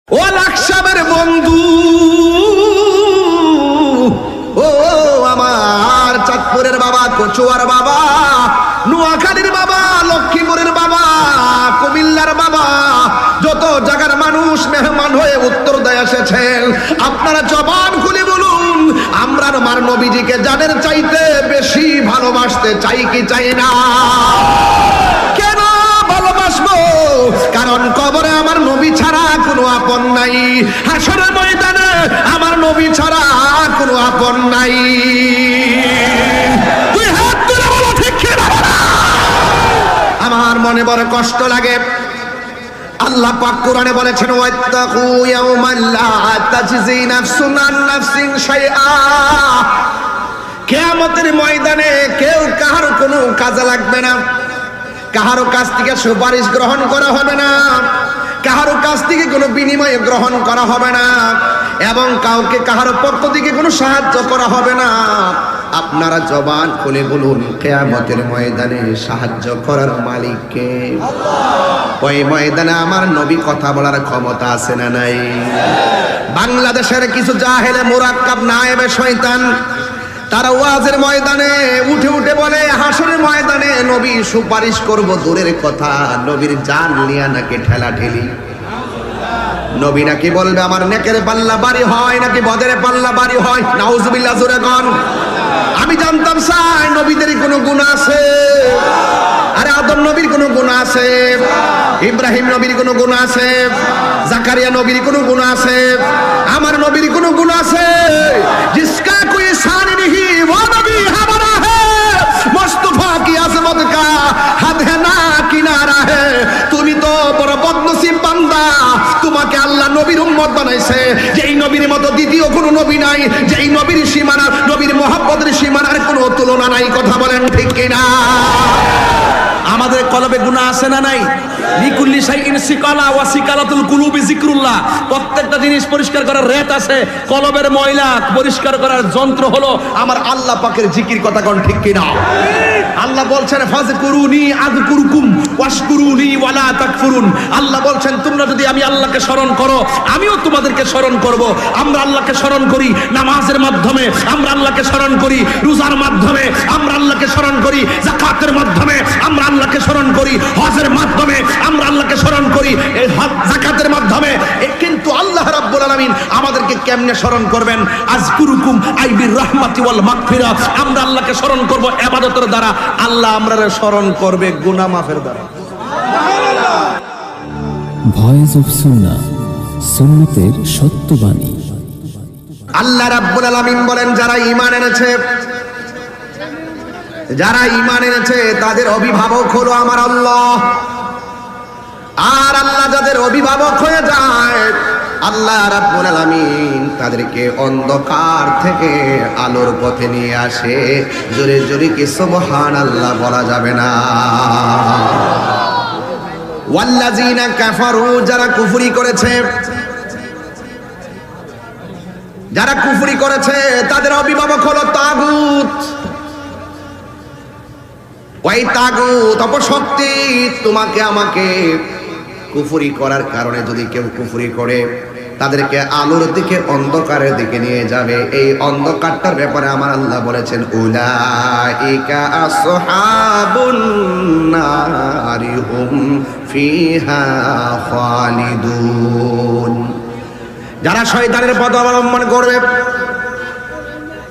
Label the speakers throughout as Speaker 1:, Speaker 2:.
Speaker 1: ও লাকসামের বন্ধু, ও আমার চাঁদপুরের বাবা, কচুয়ার বাবা, নোয়াখালীর বাবা, লক্ষ্মীপুরের বাবা, কুমিল্লার বাবা, যত জায়গার মানুষ মেহমান হয়ে উত্তর দেয় এসেছেন, আপনারা জবান খুলে বলুন, আমরা আমার নবীজিকে জানের চাইতে বেশি ভালোবাসতে চাই কি চাই না? কেন ভালোবাসবো? কারণ কবরে আমার নবী ছাড়া কোনো আপন নাই, হাসরের ময়দানে আমার নবী ছাড়া কোনো আপন নাই। তুই হাত তুলে বলো ঠিক কি না? আমার মনে বড় কষ্ট লাগে। আল্লাহ পাক কোরআনে বলেছেন, ওয়াত্তাকু ইয়াওমান লা তাজজি নাফসুন আন নাফসিন শাইআ। কিয়ামতের ময়দানে কেউ কারো কোনো কাজে লাগবে না, কাহারো কাছ থেকে সুপারিশ গ্রহণ করা হবে না, কাহারো কাছ থেকে কোনো বিনিময় গ্রহণ করা হবে না, এবং কাউকে কাহারো পক্ষ থেকে কোনো সাহায্য করা হবে না। আপনারা জবান খুলে বলুন, কিয়ামতের ময়দানে সাহায্য করার মালিক কে? ওই ময়দানে আমার নবী কথা বলার ক্ষমতা আছে না নাই? বাংলাদেশের কিছু জাহেলে মুরাক্কাব নায়েবে শয়তান, তারা ওয়াজের ময়দানে উঠে উঠে বলে, হাসরের ময়দানে নবী সুপারিশ করব দূরের কথা, নবীর জান নিয়ে নাকি ঠেলা ঠেলি। নবী নাকি বলবে আমার নেকের পাল্লা বাড়ি হয় নাকি বদের পাল্লা বাড়ি হয়। নাউজুবিল্লাহ, জোরে কোন। আমি জানতাম চাই নবীদের কোনো গুনাহ আছে? আরে আদম নবীর কোনো গুনাহ আছে? ইব্রাহিম নবীর কোনো গুনাহ আছে? জাকারিয়া নবীর কোনো গুনাহ আছে? আমার নবীর কোনো গুনাহ আছে? জিসকা কোই শান नहीं वो नबी हमारा है, मुस्तफा की अजमत का हद है ना किनारा है। তুমি তো বড় বদনসিব বান্দা, তোমাকে আল্লাহ নবীর উম্মত বানাইছে, যেই নবীর মতো দ্বিতীয় কোনো নবী নাই, যেই নবীর সীমানা, নবীর মহব্বতের সীমানার কোনো তুলনা নাই। কথা বলেন ঠিক কিনা? আমাদের কলবে গুনাহ আছে না নাই? লিকুল্লি শাইইন সিকালা ওয়া সিকালাতুল কুলুবি যিকরুল্লাহ। প্রত্যেকটা জিনিস পরিষ্কার করার রেট আছে। কলবের ময়লা পরিষ্কার করার যন্ত্র হলো আমার আল্লাহ পাকের জিকির। কথা কোন ঠিক কিনা? আল্লাহ বলছেন, ফাযকুরুনি আযকুরুকুম ওয়াশকুরুনি ওয়ালা তাকফুরুন। আল্লাহ বলছেন, তোমরা যদি আমি আল্লাহকে স্মরণ করো, আমিও তোমাদেরকে স্মরণ করব। আমরা আল্লাহকে স্মরণ করি নামাজের মাধ্যমে, আমরা আল্লাহকে স্মরণ করি রোজার মাধ্যমে, আমরা আল্লাহকে স্মরণ করি যাকাতের মাধ্যমে, আমরা আল্লাহকে স্মরণ করি হজের মাধ্যমে, আমরা আল্লাহকে স্মরণ করি এই যাকাতের মাধ্যমে। কিন্তু আল্লাহ রাব্বুল আলামিন আমাদেরকে কেমনে স্মরণ করবেন? আযকুরুকুম আই বির রাহমাতি ওয়াল মাগফিরা। আমরা আল্লাহকে স্মরণ করব ইবাদতের দ্বারা, আল্লাহ আমরারে স্মরণ করবে গুনাহ মাফের দ্বারা।
Speaker 2: ভয়েস অফ সুন্নাহ, সুন্নতের সত্যবাণী।
Speaker 1: আল্লাহ রাব্বুল আলামিন বলেন, যারা ঈমান এনেছে, যারা ঈমান এনেছে তাদের অভিভাবক হলো আমার আল্লাহ। আর আল্লাহ যাদের অভিভাবক হয়ে যায়, আল্লাহ রাব্বুল আলামিন তাদেরকে অন্ধকার থেকে আলোর পথে নিয়ে আসে। জোরে জোরে কি সুবহানাল্লাহ বলা যাবে না? ওয়াল্লাযিনা কাফারু, যারা কুফরি করেছে, যারা কুফরি করেছে তাদের অভিভাবক হলো তাগুত। ওই তাগুত অপশক্তি তোমাকে আমাকে কুফরি করার কারণে যদি কেউ কুফরি করে, তাদেরকে আলোর দিকে অন্ধকারের দিকে নিয়ে যাবে। এই অন্ধকারটার ব্যাপারে আমার আল্লাহ বলেছেন, উলাইকা আসহাবুন নারি হুম ফিহা খালিদুন। যারা শয়তানের পথ অবলম্বন করবে,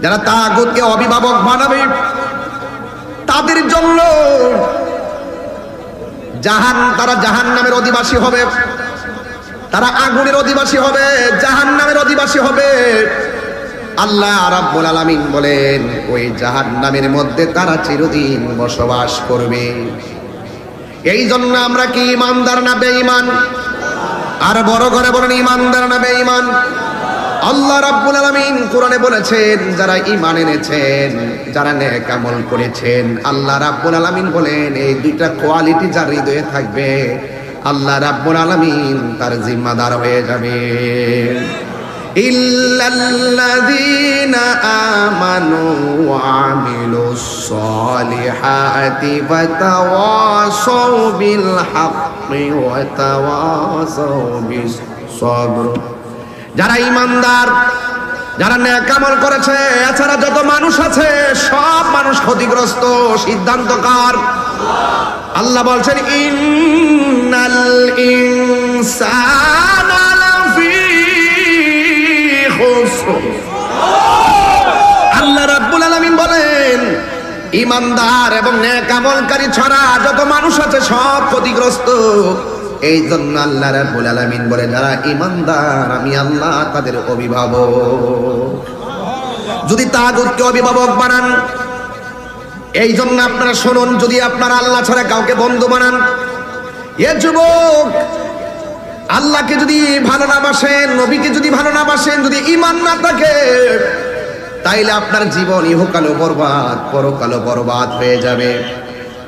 Speaker 1: যারা তাগুতকে অভিভাবক বানাবে, তাদের জন্য তারা জাহান্নামের অধিবাসী হবে, তারা আগুনের অধিবাসী হবে, জাহান্নামের অধিবাসী হবে। আল্লাহ রাব্বুল আলামিন বলেন, ওই জাহান্নামের মধ্যে তারা চিরদিন বসবাস করবে। এই জন্য আমরা কি ঈমানদার না বেঈমান? আর বড় করে বলেন, ঈমানদার না বেঈমান? আল্লাহ রাব্বুল আলামিন কোরআনে বলেছেন, যারা ঈমান এনেছেন, যারা নেক আমল করেছেন, আল্লাহ রাব্বুল আলামিন বলেন, এই দুইটা কোয়ালিটি যার হৃদয়ে থাকবে, আল্লাহ রাব্বুল আলামিন তার জিম্মাদার হয়ে যাবে। ইল্লাল্লাযীনা আমানু ওয়া আমিলুস সালিহাতি ওয়া তাওয়াসাউ বিল হাক্কি ওয়া তাওয়াসাউ বিস সবর। যারা ঈমানদার, যারা নেক আমল করেছে, এছাড়া যত মানুষ আছে সব মানুষ ক্ষতিগ্রস্ত। সিদ্ধান্ত কার? আল্লাহ বলছেন ইন্নাল ইনসানা লাফি খুসর। আল্লাহ রাব্বুল আলামিন বলেন ঈমানদার এবং নেক আমলকারী ছাড়া যত মানুষ আছে সব ক্ষতিগ্রস্ত। এই জন্য আল্লাহ রাব্বুল আলামিন বলে যারা ঈমানদার আমি আল্লাহ তাদের অভিভাবক। যদি তাগুতকে অভিভাবক বানান, এই জন্য আপনারা শুনুন, যদি আপনারা আল্লাহ ছাড়া কাউকে বন্ধু বানান, এ যুবক আল্লাহকে যদি ভালো না বাসেন, নবীকে যদি ভালো না বাসেন, যদি ঈমান না থাকে, তাইলে আপনার জীবন ইহকালও বরবাদ, পরকালও বরবাদ হয়ে যাবে।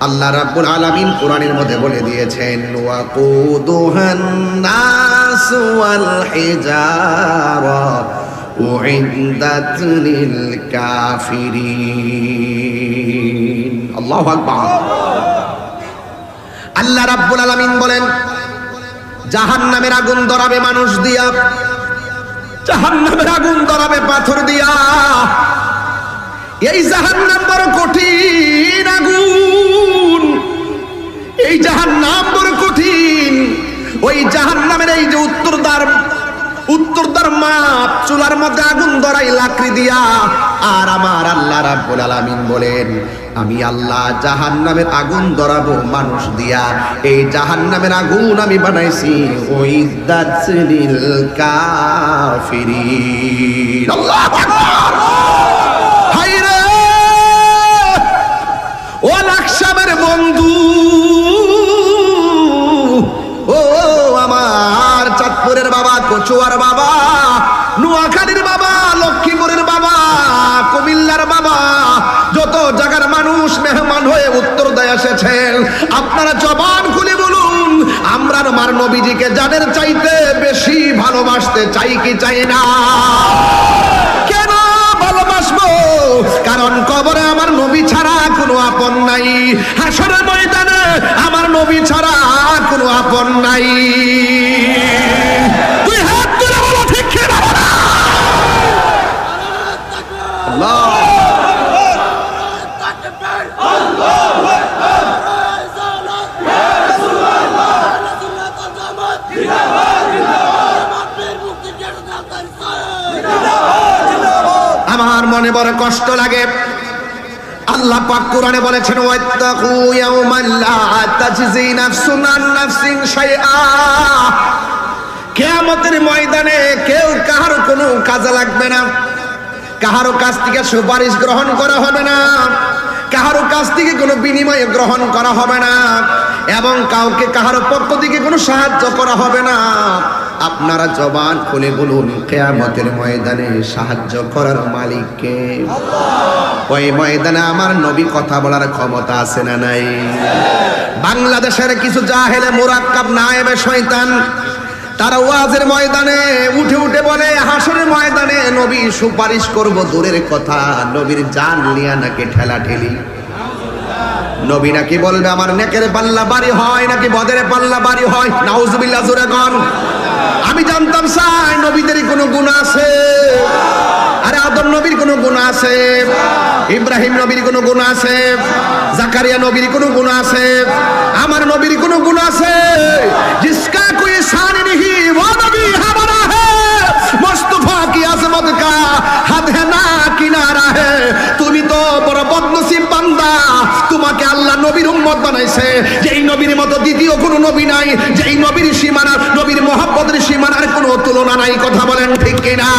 Speaker 1: আল্লাহ রাব্বুল আলামিন কোরআনের মধ্যে বলে দিয়েছেন ওয়াকুদুহান নাস ওয়াল হিজারা উইদ্দাত লিল কাফিরিন। আল্লাহু আকবার। আল্লাহ রাব্বুল আলামিন বলেন জাহান্নামের আগুন ধরাবে মানুষ দিয়া, জাহান্নামের আগুন ধরাবে পাথর দিয়া। এই জাহান্নাম বড় কঠিন আগুন, এই জাহান্নাম বড় কঠিন। ওই জাহান্নামের এই যে উত্তরদার মাপ, চুলার মধ্যে আগুন ধরাই লাকড়ি দিয়া। আর আমার আল্লাহ রাব্বুল আলামিন বলেন আমি আল্লাহ জাহান্নামের আগুন ধরাবো মানুষ দিয়া। এই জাহান্নামের আগুন আমি বানাইছি উইদ্দাত লিল কাফিরিন। আল্লাহু আকবার। হায়রে ও লাকসামের বন্ধু, ও আমার চাঁদপুরের বাবা, কচুয়ার বাবা, নোয়াখালীর বাবা, লক্ষ্মীপুরের বাবা, কুমিল্লার বাবা, যত জায়গার মানুষ মেহমান হয়ে উত্তর দেয় এসেছেন, আপনারা জবান খুলে বলুন আমরা আমার নবীজিকে জানের চাইতে বেশি ভালোবাসতে চাই কি চাই না? কেন ভালোবাসবো? কারণ কবরে আমার নবী ছাড়া কোনো আপন নাই, হাসরের ময়দানে আমার নবী ছাড়া কোনো আপন নাই। তুই হাত তুলে বলো ঠিক কি না? আল্লাহ আমার মনে বড় কষ্ট লাগে। আল্লাহ পাক কোরআনে বলেছেন ওয়াত্তাকু ইয়াওমান লা তাজজি নাফসুন আন নাফসিন শাইআ। কিয়ামতের ময়দানে কেউ কাহার কোনো কাজে লাগবে না, কাহারও কাছ থেকে সুপারিশ গ্রহণ করা হবে না, কাহারও কাছ থেকে কোনো বিনিময় গ্রহণ করা হবে না, এবং কাউকে কাহারও পক্ষ থেকে কোনো সাহায্য করা হবে না। আপনারা জবান খুলে বলুন কিয়ামতের ময়দানে সাহায্য করার মালিক কে? ওই ময়দানে আমার নবী কথা বলার ক্ষমতা আছে না নাই? বাংলাদেশের কিছু জাহেলে মুরাক্কাব নায়েবে শয়তান, তারা ওয়াজের ময়দানে উঠে উঠে বলে হাসরের ময়দানে নবী সুপারিশ করব, দূরের কথা নবীর জান লিয়া নাকি ঠেলা ঠেলি। নবী নাকি বলবে আমার নেকের পাল্লা বাড়ি হয় নাকি বদের পাল্লা বাড়ি হয়। নাউজুবিল্লাহ জোরে কোন। আমি জানতাম চাই নবীদের কোনো গুণ আছে? আরে আদম নবীর কোনো গুণ আছে? ইব্রাহিম নবীর কোনো গুণ আছে? জাকারিয়া নবীর কোনো গুণ আছে? আমার নবীর কোনো গুণ আছে? জিসকা কোই শান नहीं वो नबी हमारा है, मुस्तफा की अजमत का हद है ना किनारा है। তুমি তো বড় বদনসিব বান্দা, তোমাকে আল্লাহ নবীর উম্মত বানাইছে। যেই নবীর মতো দ্বিতীয় কোনো নবী নাই, যেই নবীর সীমানা, নবীর মহব্বতের সীমানার কোনো তুলনা নাই। কথা বলেন ঠিক কিনা?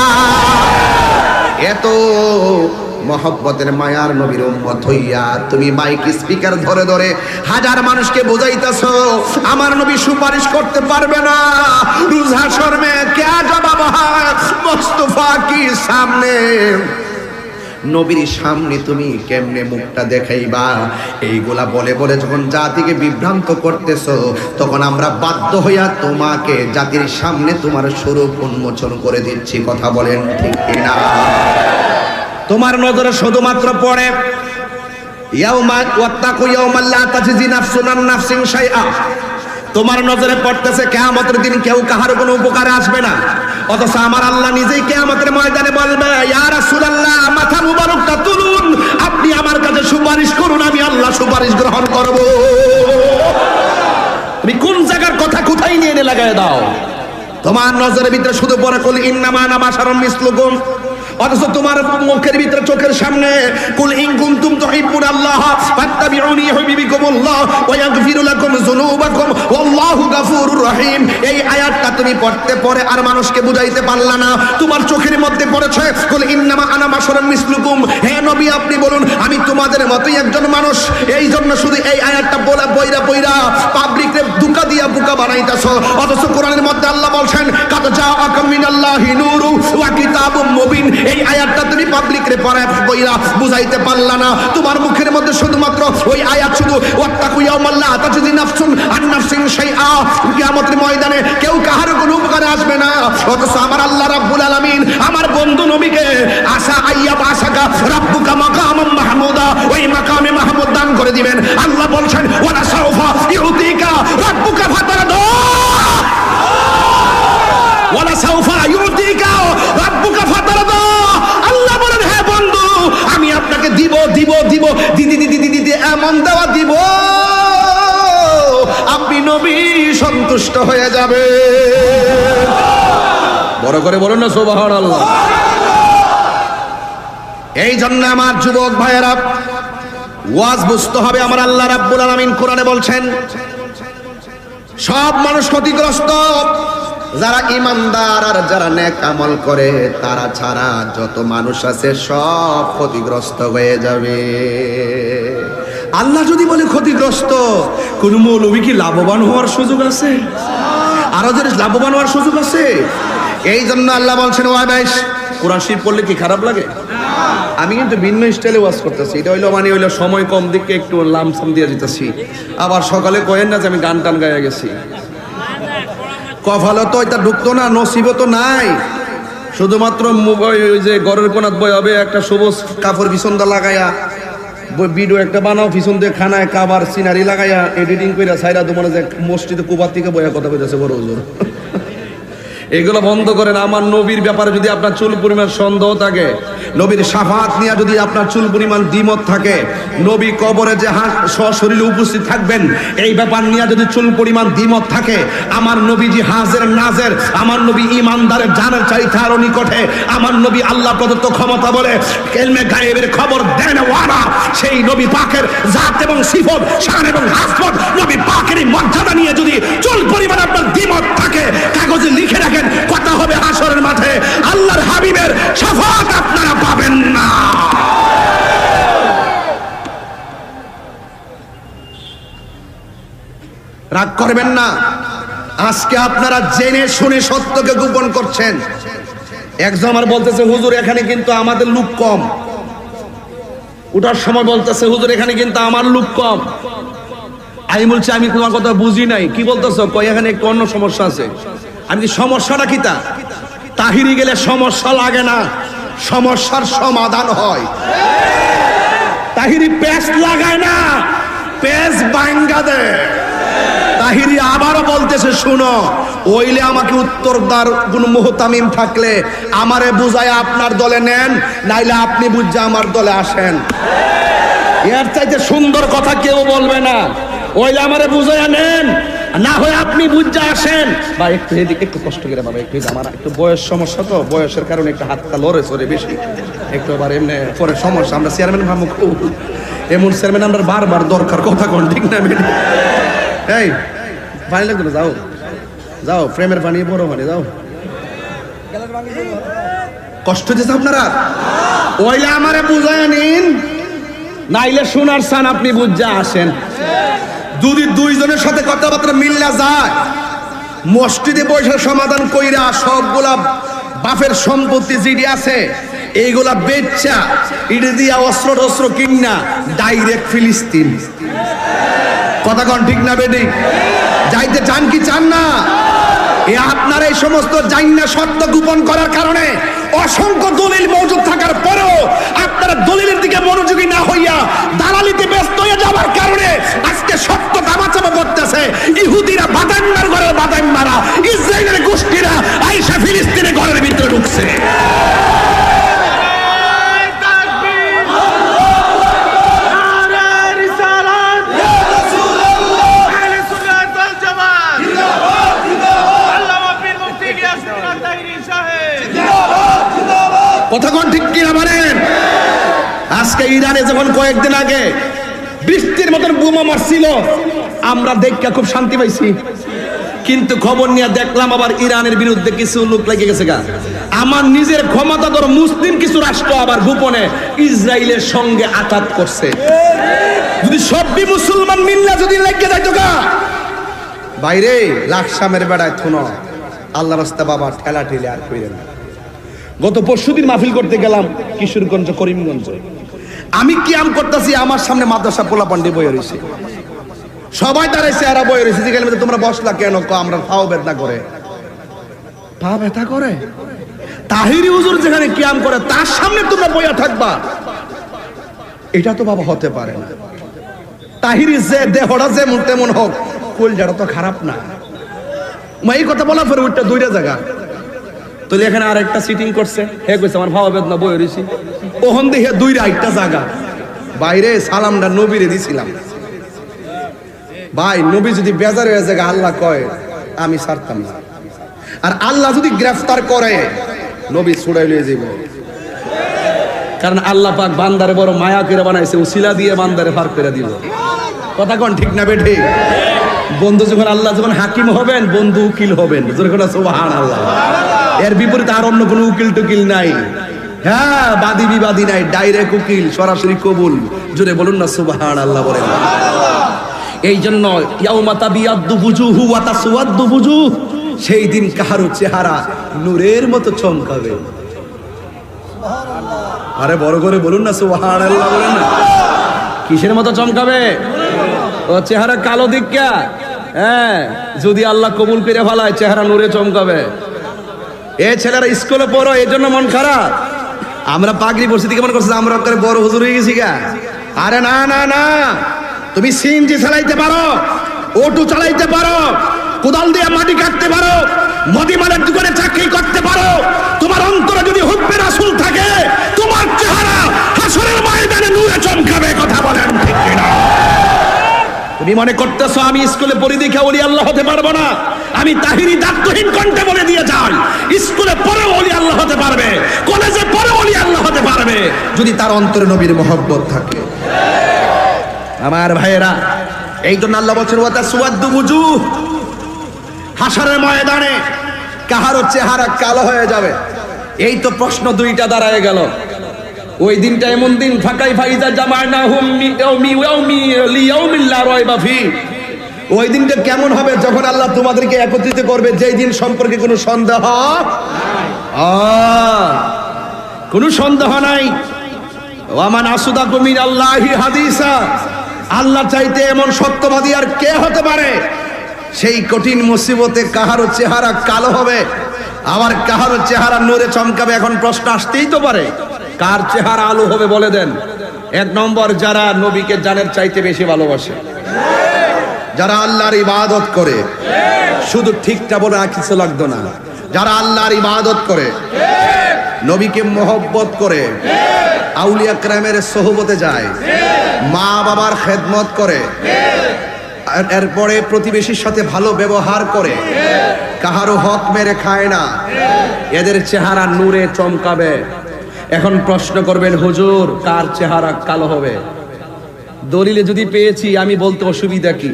Speaker 1: এত মহব্বতের মায়ার নবীর উম্মত হইয়া তুমি মাইক স্পিকার ধরে ধরে হাজার মানুষকে বোঝাইতেছো আমার নবী সুপারিশ করতে পারবে না। রোজ হাশর মে क्या জবাব হয় মুস্তাফা কি সামনে? নবীর সামনে তুমি কেমনে মুখটা দেখাইবা? এইগুলা বলে বলে যখন জাতিকে বিভ্রান্ত করতেছো, তখন আমরা বাধ্য হইয়া তোমাকে জাতির সামনে তোমার স্বরূপ উন্মোচন করে দিচ্ছি। কথা বলেন ঠিক কিনা? তোমার নজরে শুধুমাত্র পড়ে ইয়াউমা ওয়াত্তাকু ইয়াউমান লা তাজজি নাফসুন আন নাফসিন শাইআ। তোমার নজরে পড়তেছে কিয়ামতের দিন কেউ কাহার কোনো উপকারে আসবে না, অথচ আমার আল্লাহ নিজেই কিয়ামতের ময়দানে বলবে, ইয়া রাসূলুল্লাহ মাথা মুবারকটা তুলুন, আপনি আমার কাছে সুপারিশ করুন, আমি আল্লাহ সুপারিশ গ্রহণ করব। তুমি কোন জায়গার কথা কোথায় নিয়ে এনে লাগায় দাও? তোমার নজরের ভিতরে শুধু পড়ে কুল ইন্নামা আনা বাশারুম মিসলুকুম, অথচ তোমার মুখের ভিতরে চোখের সামনে কুল ইন কুনতুম তুহিব্বুনাল্লাহ ফাত্তাবিউনি ইউহিব্বুকুমুল্লাহ ওয়া ইয়াগফিরু লাকুম যুনুবাকুম ওয়াল্লাহু গফুরুর রহিম। এই আয়াতটা তুমি পড়তে পড়ে আর মানুষকে বুঝাইতে পারলা না, তোমার চোখের মধ্যে পড়েছে কুল ইন্নামা আনা বাশারুম মিসলুকুম, হে নবী আপনি বলুন আমি তোমাদের মতোই একজন মানুষ। এই জন্য শুধু এই আয়াতটা বলা বইরা বইরা পাবলিকরে দুকা দিয়া বুকা বানাইতাছো, অথচ কোরআনের মধ্যে আল্লাহ বলছেন কাদ জাআকুম মিনাল্লাহি নূরু ওয়া কিতাবুম মুবিন। এই আয়াতটা তুমি পাবলিকরে পড়ায় বইরা বুঝাইতে পারলা না, তোমার মুখের মধ্যে শুধুমাত্র ওই আয়াত শুধু ওয়াত্তাকু ইয়াওমান লা তাজজি নাফসুন আন নাফসিন শাইআ, কিয়ামতের ময়দানে কেউ কাহার কোনো উপকারে আসবে না, অথচ আমার আল্লাহ রাব্বুল আলামিন আমার বন্ধু নবীকে আশা আইয়াব আশাকা রাব্বুকা মাকামাম মাহমুদা, ওই মাকামে মাহমুদ দান করে দিবেন। আল্লাহ বলছেন ওয়ালা সাউফা ইউতিকা রাব্বুকা ফাতারদা, ওয়ালা সাউফা ইউতিকা রাব্বুকা ফাতারদা। আল্লাহ বলেন হে বন্ধু আমি আপনাকে দিব দিব দিব দিদি দিদি দিদি এমন দেওয়া দিব আপনি নবী সন্তুষ্ট হয়ে যাবে। বড় করে বলুন না সুবহানাল্লাহ। এই জন্য আমার যুবক ভাইয়েরা ওয়াজ বুঝতে হবে। আমার আল্লাহ রাব্বুল আলামিন কোরআনে বলছেন সব মানুষ ক্ষতিগ্রস্ত, যারা ইমানদার আর যারা নেক আমল করে তারা ছাড়া যত মানুষ আছে সব ক্ষতিগ্রস্ত হয়ে যাবে। আল্লাহ যদি বলে ক্ষতিগ্রস্ত, কোন মৌলবী কি লাভবান হওয়ার সুযোগ আছে? আরো যে লাভবান হওয়ার সুযোগ আছে। এই জন্য আল্লাহ বলছেন ওয়াইস কোরআন শরীফ পড়লে কি খারাপ লাগে? আমি কিন্তু ভিন্ন স্টাইলে ওয়াজ করতেছি, এটা হইলো মানে হইলো সময় কম দিকে একটু লামসাম দিয়ে দিতেছি। আবার সকালে কয়েন না যে আমি গান টান গাইয়া গেছি, কফালত এটা ঢুকতো না, নসিবও তো নাই। শুধুমাত্র ওই যে ঘরের কোনাত বই হবে একটা সবুজ কাপড় পিছন দা লাগাইয়া ভিডিও একটা বানাও, পিছন দিয়ে খানায় কাবার সিনারি লাগাইয়া এডিটিং করে সাইরা তোমার যে মসজিদে কুবার থেকে বইয়া কথা কইতেছে বড় হুজুর। এগুলো বন্ধ করেন। আমার নবীর ব্যাপারে যদি আপনার চুল পরিমাণ সন্দেহ থাকে, নবীর শাফাত নিয়ে যদি আপনার চুল পরিমাণ দ্বিমত থাকে, নবী কবরে যে সশরীরে উপস্থিত থাকবেন এই ব্যাপার নিয়ে যদি চুল পরিমাণ দ্বিমত থাকে, আমার নবীজি হাজের নাজের, আমার নবী ইমানদারের জানের চাইতে আরো নিকটে, আমার নবী আল্লাহ প্রদত্ত ক্ষমতা বলে ইলমে গায়েবের খবর দেন ওয়ালা, সেই নবী পাকের জাত এবং সিফত শান এবং হাসবত নবী পাকের মর্যাদা নিয়ে যদি চুল পরিমাণ আপনার দ্বিমত থাকে, কাগজে লিখে রাখেন, কথা হবে হাসরের মাঠে আল্লাহর হাবিবের শাফাত আপনারা পাবেন না। রাগ করবেন না। আজকে আপনারা জেনে শুনে সত্যকে গোপন করছেন। একজন আমার বলতেছে হুজুর এখানে কিন্তু আমাদের লোক কম, ওটার সময় বলতেছে হুজুর এখানে কিন্তু আমার লোক কম। আমি বলছি আমি তোমার কথা বুঝি নাই, কি বলতেছো? কই এখানে একটু অন্য সমস্যা আছে। আমি কি সমস্যাটা কি? তাহিরি গেলে সমস্যা লাগে না, সমস্যার সমাধান হয়। তাহিরি পেস্ট লাগায় না, পেস্ট ভাঙ্গা দেয়। তাহিরি আবারও বলতেছে শুনো, ওইলে আমাকে উত্তরদার কোন মুহতামিম থাকলে আমারে বুঝায় আপনার দলে নেন, নাইলে আপনি বুঝা আমার দলে আসেন। এর চাইতে সুন্দর কথা কেউ বলবে না। ওইলে আমারে বুঝাইয়া নেন, না হয় আপনি বুঝা আসেন। বা একটু এদিকে একটু কষ্ট করে বাবা, একটু আমার একটু বয়স সমস্যা, তো বয়সের কারণে একটু হাতটা লড়ে চড়ে বেশি, একটু আবার এমনি পরে সমস্যা। আমরা চেয়ারম্যান ভাবো খুব, এমন চেয়ারম্যান আমরা বারবার দরকার, কথা কোন ঠিক না? এই পানি লাগবে না, যাও যাও, প্রেমের পানি বড় পানি যাও। কষ্ট হচ্ছে আপনারা, ওইলে আমারে বুঝায় নিন, নাইলে শোনার চান আপনি বুঝা আসেন। যদি দুইজনের সাথে কথাবার্তা মিল্লা যায়, মসজিদে বসে সমাধান কইরা সবগুলা বাপের সম্পত্তি যেটি আছে এইগুলা বেচা ইডি দিয়া অস্ত্র টস্ত্র কিনা ডাইরেক্ট ফিলিস্তিন। কথা কন ঠিক না বেডি? যাইতে চান কি চান না? আপনার এই সমস্ত জাইন্না সত্য গোপন করার কারণে অসংখ্য দলিল মজুদ থাকার পরেও আপনারা দলিলের দিকে মনোযোগী না হইয়া দালালিতে ব্যস্ত হয়ে যাওয়ার কারণে আজকে সত্য দামাচাপা করতেছে। করতেছে, ইহুদিরা বাদাম্মার ঘরের বাদাম্মারা, ইসরায়েলের গোষ্ঠীরা আইসা ফিলিস্তিনের ঘরের ভিতরে ঢুকছে। কথা কোন ঠিক কিনা বলেন? আজকে ইরানে যখন কয়েকদিন আগে বৃষ্টির মতন বোমা মারছিল, আমরা দেখে খুব শান্তি পাইছি, কিন্তু খবর নিয়ে দেখলাম আবার ইরানের বিরুদ্ধে কিছু লোক লেগে গেছে গা। আমার নিজের ক্ষমতাধর মুসলিম কিছু রাষ্ট্র আবার গোপনে ইসরায়েলের সঙ্গে আঘাত করছে। যদি সবই মুসলমান মিল্লা যদি লেগে যাইতো গা বাইরে লাকসামের বেড়ায় থুনো আল্লাহ রাস্তা বাবা ঠেলা ঠেলে আর কইরেন। গত পরশুদিন মাহফিল করতে গেলাম কিশোরগঞ্জ করিমগঞ্জে, আমি কিয়াম করতেছি, আমার সামনে মাদ্রাসা পোলা পান্ডি বয়ে রয়েছে, সবাই দাঁড়াইছে আর বয়ে রয়েছে। যেখানে তোমরা বসলা কেন? আমরা পাও বেদনা করে, পা ব্যথা করে। তাহিরি হুজুর যেখানে কিয়াম করে তার সামনে তোমরা বইয়া থাকবা, এটা তো বাবা হতে পারে না। তাহিরি যে দেহটা যেমন তেমন হোক, কলজাটা তো খারাপ না। এই কথা বলা পরে ওইটা দুইটা জায়গা তো এখানে আর একটা সিটিং করছে, হে কইছে আমার ভাবা বেদনা বই রইছি, ওহন দেখে দুইটা একটা জায়গা বাইরে সালামটা নবীরে দিছিলাম। ভাই নবী যদি বেজার হয়ে জায়গা আল্লাহ কয় আমি ছাড়তাম না, আর আল্লাহ যদি গ্রেফতার করে নবী ছুড়াই লিয়ে যাব। কারণ আল্লাহ পাক বান্দারে বড় মায়া করে বানাইছে, উসিলা দিয়ে বান্দারে পার করে দিল। কথা কোন ঠিক না বেঠি? বন্ধু যখন আল্লাহ যখন হাকিম হবেন, বন্ধু উকিল হবেন, যখন সুবহানাল্লাহ। এর বিপরীতে আর অন্য কোনো উকিল টুকিল নাই। হ্যাঁ, বাদী বিবাদী নাই, ডাইরেক্ট উকিল, সরাসরি কবুল। জোরে বলুন না সুবহানাল্লাহ বলেন। এই জন্য ইয়াউমা তাবিয়াদ্দু বুজুহু ওয়া তাসওয়াদ্দু বুজুহ, সেই দিন কাহারো চেহারা নূরের মতো চমকাবে। আরে বড় করে বলুন না সুবহানাল্লাহ বলেন না। কিসের মতো চমকাবে? ও চেহারা কালো দিকা, হ্যাঁ, যদি আল্লাহ কবুল করে ফেলায় চেহারা নূরে চমকাবে। এ ছেলেরা স্কুলে পড়ো, এই জন্য মন খারাপ। আমরা পাগড়ি পড়ছি দিকে মনে করছি আমরা করে বড় হুজুর হয়ে গেছি গা। আরে না না না, তুমি সিএনজি চালাইতে পারো, অটো চালাইতে পারো, কোদাল দিয়ে মাটি কাটতে পারো, মুদিমালের দোকানে চাকরি করতে পারো, তোমার অন্তরে যদি হুব্বে রাসূল থাকে, তোমার চেহারা হাসরের ময়দানে নূরে চমকাবে। কথা বলেন ঠিক কিনা? তুমি মনে করতেছো আমি স্কুলে পড়ি দেখে ওলি আল্লাহ হতে পারবো না? আমি তাহিরি দায়িত্বহীন কণ্ঠে বলে দিয়ে যাই, স্কুলে পড়ে ওলি আল্লাহ হতে পারবে, কলেজে পড়ে ওলি আল্লাহ হতে পারবে, যদি তার অন্তরে নবীর মহব্বত থাকে। আমার ভাইয়েরা, এই জন্য আল্লাহ বলছেন ওয়া তাসওয়াদ্দু বুজুহ, হাসরের ময়দানে কাহারো চেহারা কালো হয়ে যাবে। এই তো প্রশ্ন দুইটা দাঁড়ায় গেল। ওই দিনটা এমন দিন, ফাকাই ফাইজা জামানাহুম ইয়াউমি লিয়াউমিল লা রাইবা ফি, ওই দিনটা কেমন হবে যখন আল্লাহ তোমাদেরকে একত্রিত করবে, যেই দিন সম্পর্কে কোনো সন্দেহ কোনো সন্দেহ নাই। ওয়ামান আসদাকু মিনাল্লাহি হাদিসা, আল্লাহ চাইতে এমন সত্যবাদী আর কে হতে পারে? সেই কঠিন মুসিবতে কাহারো চেহারা কালো হবে, আবার কাহারো চেহারা নূরে চমকাবে। এখন প্রশ্ন আসতেই তো পারে, কার চেহারা আলো হবে বলে দেন? এক নম্বর, যারা নবীকে জানের চাইতে বেশি ভালোবাসে, যারা আল্লাহর ইবাদত করে, শুধু ঠিকটা বলে আর কিছু লাগতো না, যারা আল্লাহর ইবাদত করে, নবীকে মহব্বত করে, আউলিয়া কেরামের সোহবতে যায়, মা বাবার খেদমত করে, এরপরে প্রতিবেশীর সাথে ভালো ব্যবহার করে, কাহারো হক মেরে খায় না, এদের চেহারা নূরে চমকাবে। এখন প্রশ্ন করবেন, হুজুর কার চেহারা কালো হবে? দলিলে যদি পেয়েছি আমি বলতে অসুবিধা কি?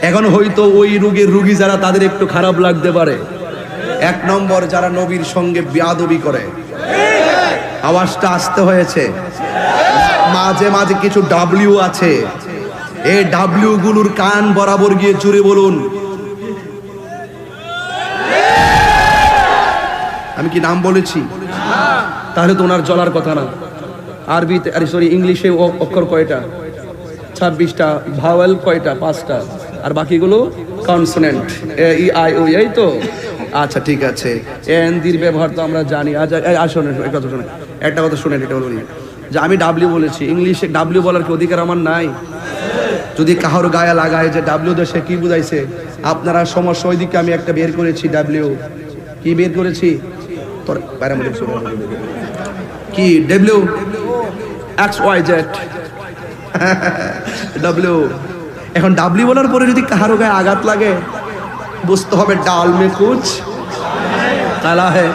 Speaker 1: এখন হয়তো ওই রোগের রোগী যারা, তাদের একটু খারাপ লাগতে পারে। এক নম্বর, যারা নবীর সঙ্গে বেয়াদবি করে। আওয়াজটা আসতে হয়েছে, মাঝে মাঝে কিছু ডাব্লিউ আছে, এই ডাব্লিউ গুলোর কান বরাবর গিয়ে জুড়ে বলুন। আমি কি নাম বলেছি? তাহলে তো ওনার জ্বলার কথা না। আরবিতে, আরে সরি, ইংলিশে অক্ষর কয়টা? 26টা। ভাওয়েল কয়টা? 5টা। আর বাকিগুলো consonant, A E I O, এই তো। আচ্ছা ঠিক আছে, এন দির ব্যবহার তো আমরা জানি। আসুন একটা কথা শুনেন, একটা কথা শুনেন, এটা বলি যে আমি ডাব্লিউ বলেছি, ইংলিশে ডাব্লিউ বলার কি অধিকার আমার নাই? যদি কাহার গায়ে লাগায় যে ডাব্লিউ দেশে কি বুঝাইছে, আপনারা সমস্যা ওইদিকে আমি একটা বের করেছি। ডাব্লিউ কি বের করেছি? তোর কি W X Y Z W. এখন ডাব্লিউ বলার পরে যদি কাহার গায়ে আঘাত লাগে বুঝতে হবে ডাল মে কুচ কালা হে।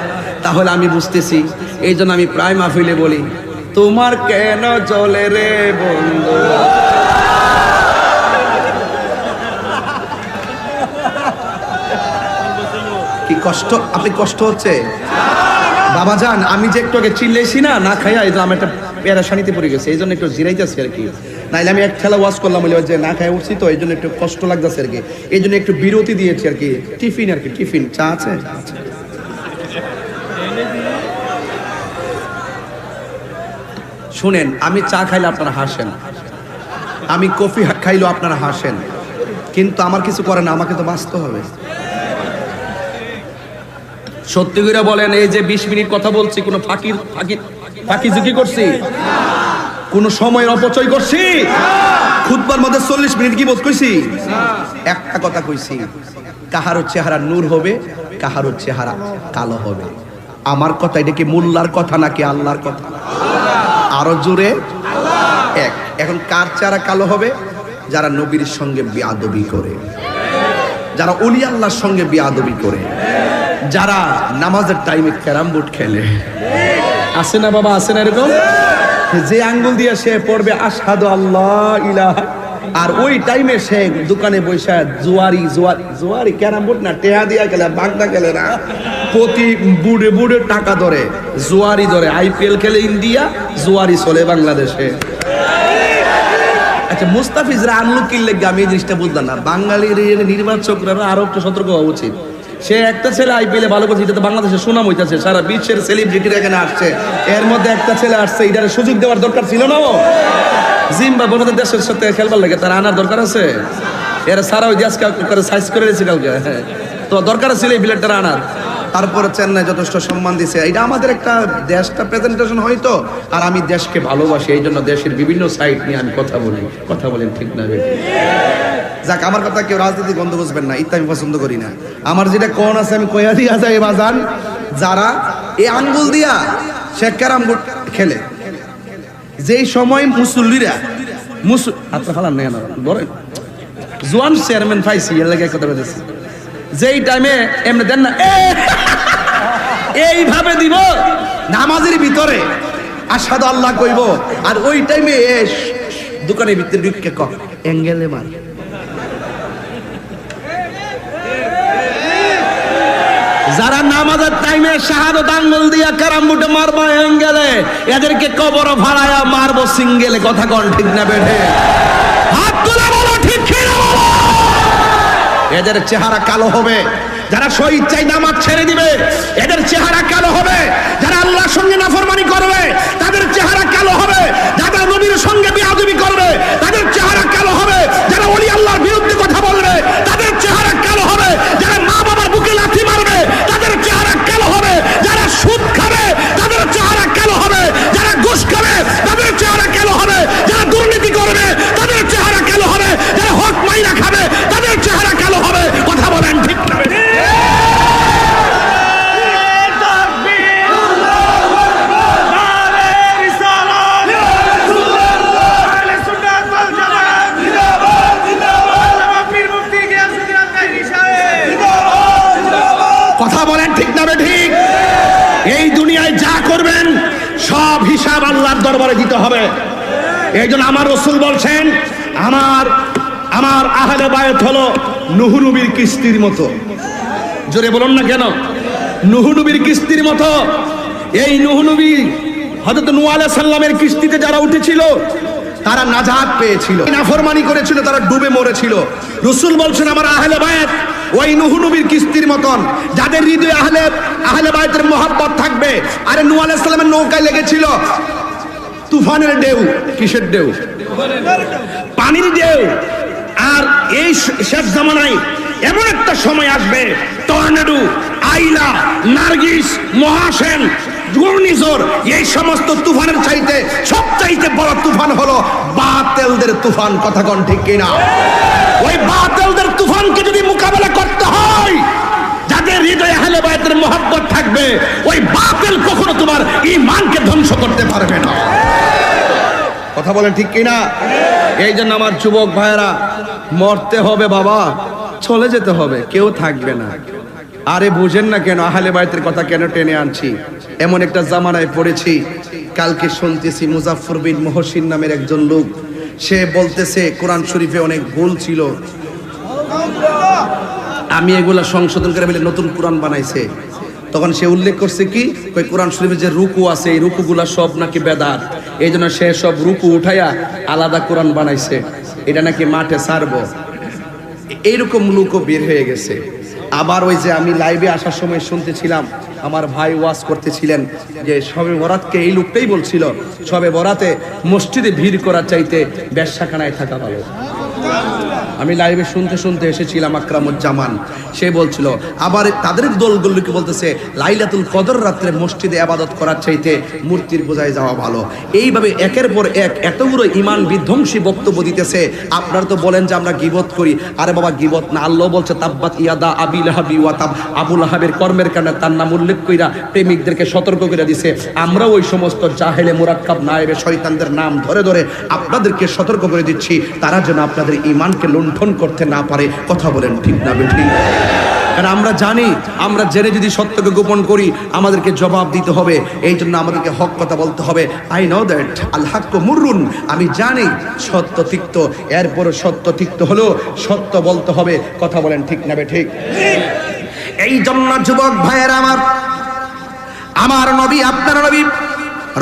Speaker 1: তাহলে আমি বুঝতেছি। এই জন্য আমি প্রায় মাহফিলে বলি, তোমার কেন চলে রে বন্ধু। কি কষ্ট, আপনি কষ্ট হচ্ছে বাবা যান। আমি যে একটু আগে চিল্লেছি না, না খাইয়া এই যে আমি একটা পেরেশানিতে পড়ে গেছি, এই জন্য একটু জিরাইতেছি আর কি। নাইলে আমি এক ঠেলা ওয়াশ করলাম বলে যে না খাই উঠছি তো, এই জন্য একটু কষ্ট লাগতেছে আর কি। এই জন্য একটু বিরতি দিয়েছি আর কি। টিফিন আর কি, টিফিন চা আছে? শুনেন, আমি চা খাইলে আপনারা হাসেন, আমি কফি খাইলেও আপনারা হাসেন, কিন্তু আমার কিছু করে না, আমাকে তো বাঁচতে হবে। সত্যি করে বলেন, এই যে 20 মিনিট কথা বলছি, কোনো ফাঁকি ঝুঁকি করছি? কোন সময়ের অপচয় করছি? খুতবার মধ্যে 40 মিনিট কি বোধ কইছি? একটা কথা কইছি, কাহারও চেহারা নূর হবে, কাহারও চেহারা কালো হবে। আমার কথা, এটা কি মোল্লার কথা নাকি আল্লাহর কথা? আরো জোরে এক। এখন কার চেহারা কালো হবে? যারা নবীর সঙ্গে বেয়াদবি করে, যারা ওলি আল্লাহর সঙ্গে বেয়াদবি করে, যারা নামাজের টাইমে ক্যারাম বোর্ড খেলে। আছে না বাবা, আছে না এরকম? যে আঙ্গুল দিয়ে সে পড়বে আশহাদু আল্লাহ ইলাহা, আর ওই টাইমে সে দোকানে বসে জুয়ারি ক্যারাম বোর্ড না, টেহা দিয়া খেলে, বাগদা খেলে না, প্রতি বুড়ে টাকা ধরে, জুয়ারি ধরে। IPL খেলে ইন্ডিয়া, জুয়ারি চলে বাংলাদেশে। আচ্ছা, মুস্তাফিজরা আনলো কি লেগে আমি এই জিনিসটা বুঝলাম না। বাঙালির নির্বাচকরা আরো একটু সতর্ক হওয়া উচিত। সে একটা ছেলে IPL-এ ভালো করছে, এটা তো বাংলাদেশের সুনাম হইতাছে, সারা বিশ্বের সেলিব্রিটিরা এখানে আসছে, এর মধ্যে একটা ছেলে আসছে, এটার সুযোগ দেওয়ার দরকার ছিল না? ও জিম্বাবুয়ে দেশের সাথে খেলবার লাগে, তার আনার দরকার আছে? এরা সারা ওই আজকে করে সাইজ করে দিয়েছে কালকে, তো দরকার ছিল এই প্লেয়ারটা আনার। তারপরে চেন্নাই যথেষ্ট সম্মান দিছে। এটা আমাদের একটা দেশটা প্রেজেন্টেশন হয়তো, আর আমি দেশকে ভালোবাসি, এই জন্য দেশের বিভিন্ন সাইড নিয়ে আমি কথা বলি, ঠিক না? যাক, আমার কথা কেউ রাজনীতি গন্ধ বুঝবেন না, ইত্যা আমি পছন্দ করি না। আমার যেটা কোন আছে আমি কয়া দিয়া যাই বাজান, যারা এই আঙ্গুল দিয়া সে ক্যারাম বোর্ড খেলে, যেই সময় মুসল্লিরা জোয়ান চেয়ারম্যান পাইছি, এর লাগে কথা বলেছি, যেই টাইমে এমনি দেন না, এইভাবে দিব নামাজের ভিতরে আশহাদু আল্লাহ কইব, আর ওই টাইমে দোকানের ভিতরে ঢুকে অ্যাঙ্গেলে মার। যারা নামাজের টাইমে শাহাদাত আঙ্গুল দিয়া ক্যারাম বোর্ডে মারবা অ্যাঙ্গেলে, এদেরকে কবর ভাড়ায়া মারবো সিঙ্গেলে। কথা কোন ঠিক না বেঠে? হাত তুলে বলো ঠিক কি না বলো। এদের চেহারা কালো হবে। যারা স্বইচ্ছায় নামাজ ছেড়ে দিবে, এদের চেহারা কালো হবে। যারা আল্লাহর সঙ্গে নাফরমানি করবে, তাদের চেহারা কালো হবে। যারা নবীর সঙ্গে বেয়াদবি করবে, তাদের চেহারা কালো হবে। যারা ওলি আল্লাহর বিরুদ্ধে কথা বলবে, তাদের চেহারা কালো হবে। যারা মা বাবার বুকে লাথি মারবে, তাদের চেহারা কালো হবে। যারা সুদ খাবে, তাদের চেহারা কালো হবে। যারা ঘুষ খাবে, তাদের চেহারা কালো হবে। যারা দুর্নীতি করবে, তাদের চেহারা কালো হবে। যারা হক মাইনা খাবে, তাদের চেহারা কালো হবে। কথা বলেন ঠিক না? কথা বলেন ঠিক না ঠিক? এই দুনিয়ায় যা করবেন সব হিসাব আল্লাহর দরবারে দিতে হবে। এই জন্য আমার রাসূল বলছেন, আমার আহলে বায়ত হলো নূহ নবীর কিস্তির মতো। জোরে বলুন না কেন? নূহ নবীর কিস্তির মতো। এই নূহ নবী হযরত নূহ আলাইহিস সালামের কিস্তিতে যারা উঠেছিল তারা নাজাত পেয়েছিল, নাফরমানি করেছিল তারা ডুবে মরেছিল। রাসূল বলছেন আমার আহলে বায়ত ওই নূহ নবীর কিস্তির মতন, যাদের হৃদয়ে আহলে বায়তের মহব্বত থাকবে। আরে নূহ আলাইহিস সালামের নৌকায় লেগেছিল তুফানের ঢেউ। কিসের ঢেউ? পানির ঢেউ। আর এই শেষ জামানায় এমন একটা সময় আসবে
Speaker 3: টর্নেডো, আইলা, নার্গিস, মহাসেন, ঘূর্ণিঝড়, এই সমস্ত তুফানের চাইতে সবচাইতে বড় তুফান হলো বাতিলদের তুফান। কথা কোন ঠিক কিনা? ওই বাতিলদের তুফানকে যদি মোকাবেলা করতে হয়, যাদের হৃদয়ে আহলে বায়তের মহব্বত থাকবে, ওই বাতিল কখনো তোমার ঈমানকে ধ্বংস করতে পারবে না।
Speaker 1: কথা বলেন ঠিক কিনা? এই জন্য আমার যুবক ভাইয়েরা, মরতে হবে বাবা, চলে যেতে হবে, কেউ থাকবে না। আরে বুঝেন না কেন আহলে বায়তের কথা কেন টেনে আনছি? এমন একটা জামানায় পড়েছি, কালকে শুনতেছি মুজাফফর বিন মুহসিন নামের একজন লোক, সে বলতেছে কোরআন শরীফে অনেক ভুল ছিল, আমি এগুলা সংশোধন করে বলে নতুন কোরআন বানাইছে। তখন সে উল্লেখ করছে কি, ওই কোরআন শরীফে যে রুকু আছে, এই রুকুগুলা সব নাকি বেদাত, এই জন্য সে সব রুকু উঠাইয়া আলাদা কোরআন বানাইছে, এটা নাকি মাঠে ছাড়বো। এইরকম লোকও বের হয়ে গেছে। আবার ওই যে আমি লাইভে আসার সময় শুনতেছিলাম, আমার ভাই ওয়াজ করতেছিলেন যে শবে বরাতকে এই লোকটাই বলছিল, শবে বরাতে মসজিদে ভিড় করার চাইতে ব্যবসাখানায় থাকা ভালো। আমি লাইভে শুনতে শুনতে এসেছিলাম, আকরামুজ্জামান সে বলছিল। আবার তাদের দলগুলোকে বলতেছে লাইলাতুল কদর রাত্রে মসজিদে ইবাদত করার চাইতে মূর্তির পূজায় যাওয়া ভালো। এইভাবে একের পর এক এতগুলো ঈমান বিধ্বংসী বক্তব্য দিতেছে। আপনারা তো বলেন যে আমরা গীবত করি, আরে বাবা গীবত না, আল্লাহ বলছে তাব্বাত ইয়াদা আবি লাহাবি ওয়া তাব, আবু লাহাবের কর্মের কারণে তার নাম উল্লেখ কইরা প্রেমিকদেরকে সতর্ক করে দিছে। আমরা ওই সমস্ত জাহেলে মুরাক্কাব নায়েবে শয়তানদের নাম ধরে ধরে আপনাদেরকে সতর্ক করে দিচ্ছি, তারা যেন আপনাদের ঈমানকে লুণ্ঠন করতে না পারে। কথা বলেন ঠিক না বেঠিক? কারণ আমরা জানি, আমরা জেনে যদি সত্যকে গোপন করি আমাদেরকে জবাব দিতে হবে। এই জন্য আমাদেরকে হক কথা বলতে হবে। আই নো দ্যাট আল হাক্কু মুররুন, আমি জানি সত্য তিক্ত, এরপর সত্য তিক্ত হলো সত্য বলতে হবে। কথা বলেন ঠিক না বেঠিক? এই জন্য যুবক ভাইয়েরা আমার নবী, আপনার নবী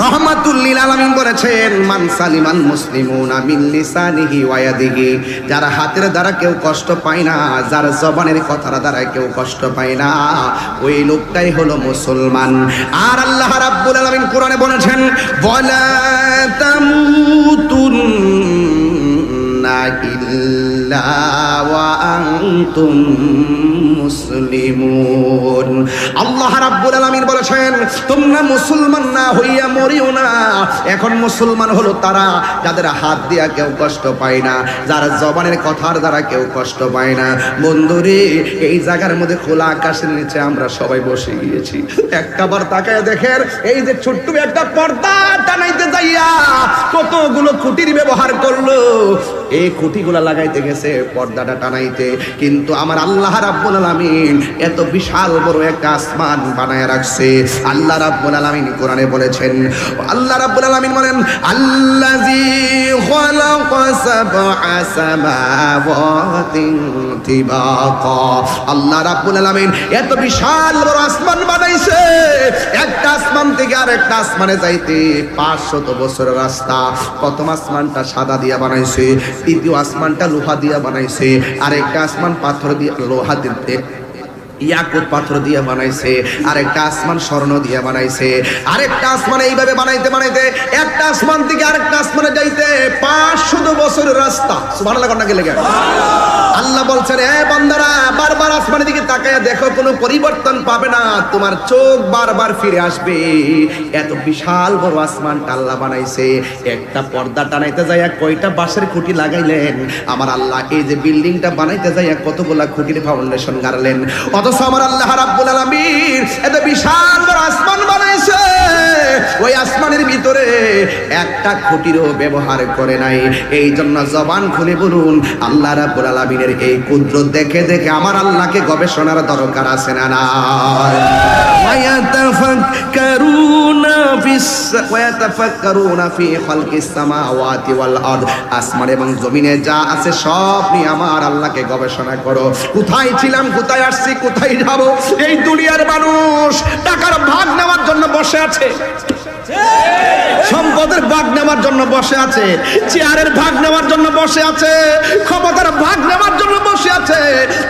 Speaker 1: রহমাতুল লিল আলামিন বলেছেন, মান সালিমাল মুসলিমুনা মিন লিসানিহি ওয়া ইয়াদিহি, যার হাতের দ্বারা কেউ কষ্ট পায় না, যার জবানের কথার দ্বারা কেউ কষ্ট পায় না, ওই লোকটাই হলো মুসলমান। আর আল্লাহ রাব্বুল আলামিন কোরআনে বলেছেন, ওয়ালা তামুতুন্না ইল্লা ওয়া আনতুম মুসলিমুন। আল্লাহ রাব্বুল আলামিন বলেছেন, তোমরা মুসলমান না হইয়া মরিও না। এখন মুসলমান হলো তারা যাদের হাত দিয়া কেউ কষ্ট পায় না, যারা জবানের কথার দ্বারা কেউ কষ্ট পায় না। বন্ধুরে, এই জায়গার মধ্যে খোলা আকাশের নিচে আমরা সবাই বসে গিয়েছি। একটাবার তাকায় দেখেন, এই যে ছোট্ট একটা পর্দা টানাইতে যাইয়া কতগুলো খুঁটির ব্যবহার করলো। এই খুঁটিগুলা লাগাইতে গেছে পর্দাটা টানাইতে, কিন্তু আমার আল্লাহ রাব্বুল আলামিন এত বিশাল বড় একটা আসমান বানায় রাখছে। আল্লাহ রাব্বুল আলামিন কোরআনে বলেছেন, আল্লাহ রাব্বুল আলামিন বলেন, আল্লাযী খালাকা সাবআ সামাওয়াতিন তিবাকা। আল্লাহ রাব্বুল আলামিন এত বিশাল বড় আসমান বানাইছে, একটা আসমান থেকে আরেকটা আসমানে যাইতে 500 বছরের রাস্তা। প্রথম আসমানটা সাদা দিয়া বানাইছে, দ্বিতীয় আসমানটা লোহা দিয়া বানাইছে, আরেকটা আসমান পাথর দিয়ে লোহা দিয়ে ইয়াকুত পাথর দিয়ে বানাইছে, আরেকটা আসমান স্বর্ণ দিয়ে বানাইছে, আরেকটা আসমান এইভাবে বানাইতে বানাইতে একটা আসমান থেকে আরেকটা আসমানে যাইতে 500 বছরের রাস্তা। সুবহানাল্লাহ কন্যা গেলে আল্লাহ বলছেন, এ বান্দারা, বারবার আসমানের দিকে তাকায়া দেখো, কোনো পরিবর্তন পাবে না, তোমার চোখ বারবার ফিরে আসবে। এত বিশাল বড় আসমানটা আল্লাহ বানাইছে। একটা পর্দা টানাইতে যাইয়া কয়টা বাঁশের খুঁটি লাগাইলেন আমার আল্লাহ। এই যে বিল্ডিংটা বানাইতে যাইয়া কতগুলা খুঁটির ফাউন্ডেশন গাড়লেন। অথচ আমার আল্লাহ রাব্বুল আলামিন এত বিশাল বড় আসমান বানাইছে, ওই আসমানের ভিতরে একটা খুঁটিরও ব্যবহার করে নাই। এই জন্য জবান খুলে বলুন, আল্লাহ রাব্বুল আলামিনের এই কুদরত দেখে দেখে আমার আল্লাহকে গবেষণার দরকার আছে না নাই? ওয়ায়াতাফাক্কারুনা ফি খালকিস সামাওয়াতি ওয়াল আরদ, আসমান এবং জমিনে যা আছে সব নিয়ে আমার আল্লাহকে গবেষণা করো। কোথায় ছিলাম, কোথায় আসছি, কোথায় যাব? এই দুনিয়ার মানুষ টাকার ভাগ নেওয়ার জন্য বসে আছে, সম্পদের ভাগ নেওয়ার জন্য বসে আছে, চেয়ারের ভাগ নেওয়ার জন্য বসে আছে, ক্ষমতার ভাগ নেওয়ার জন্য বসে আছে,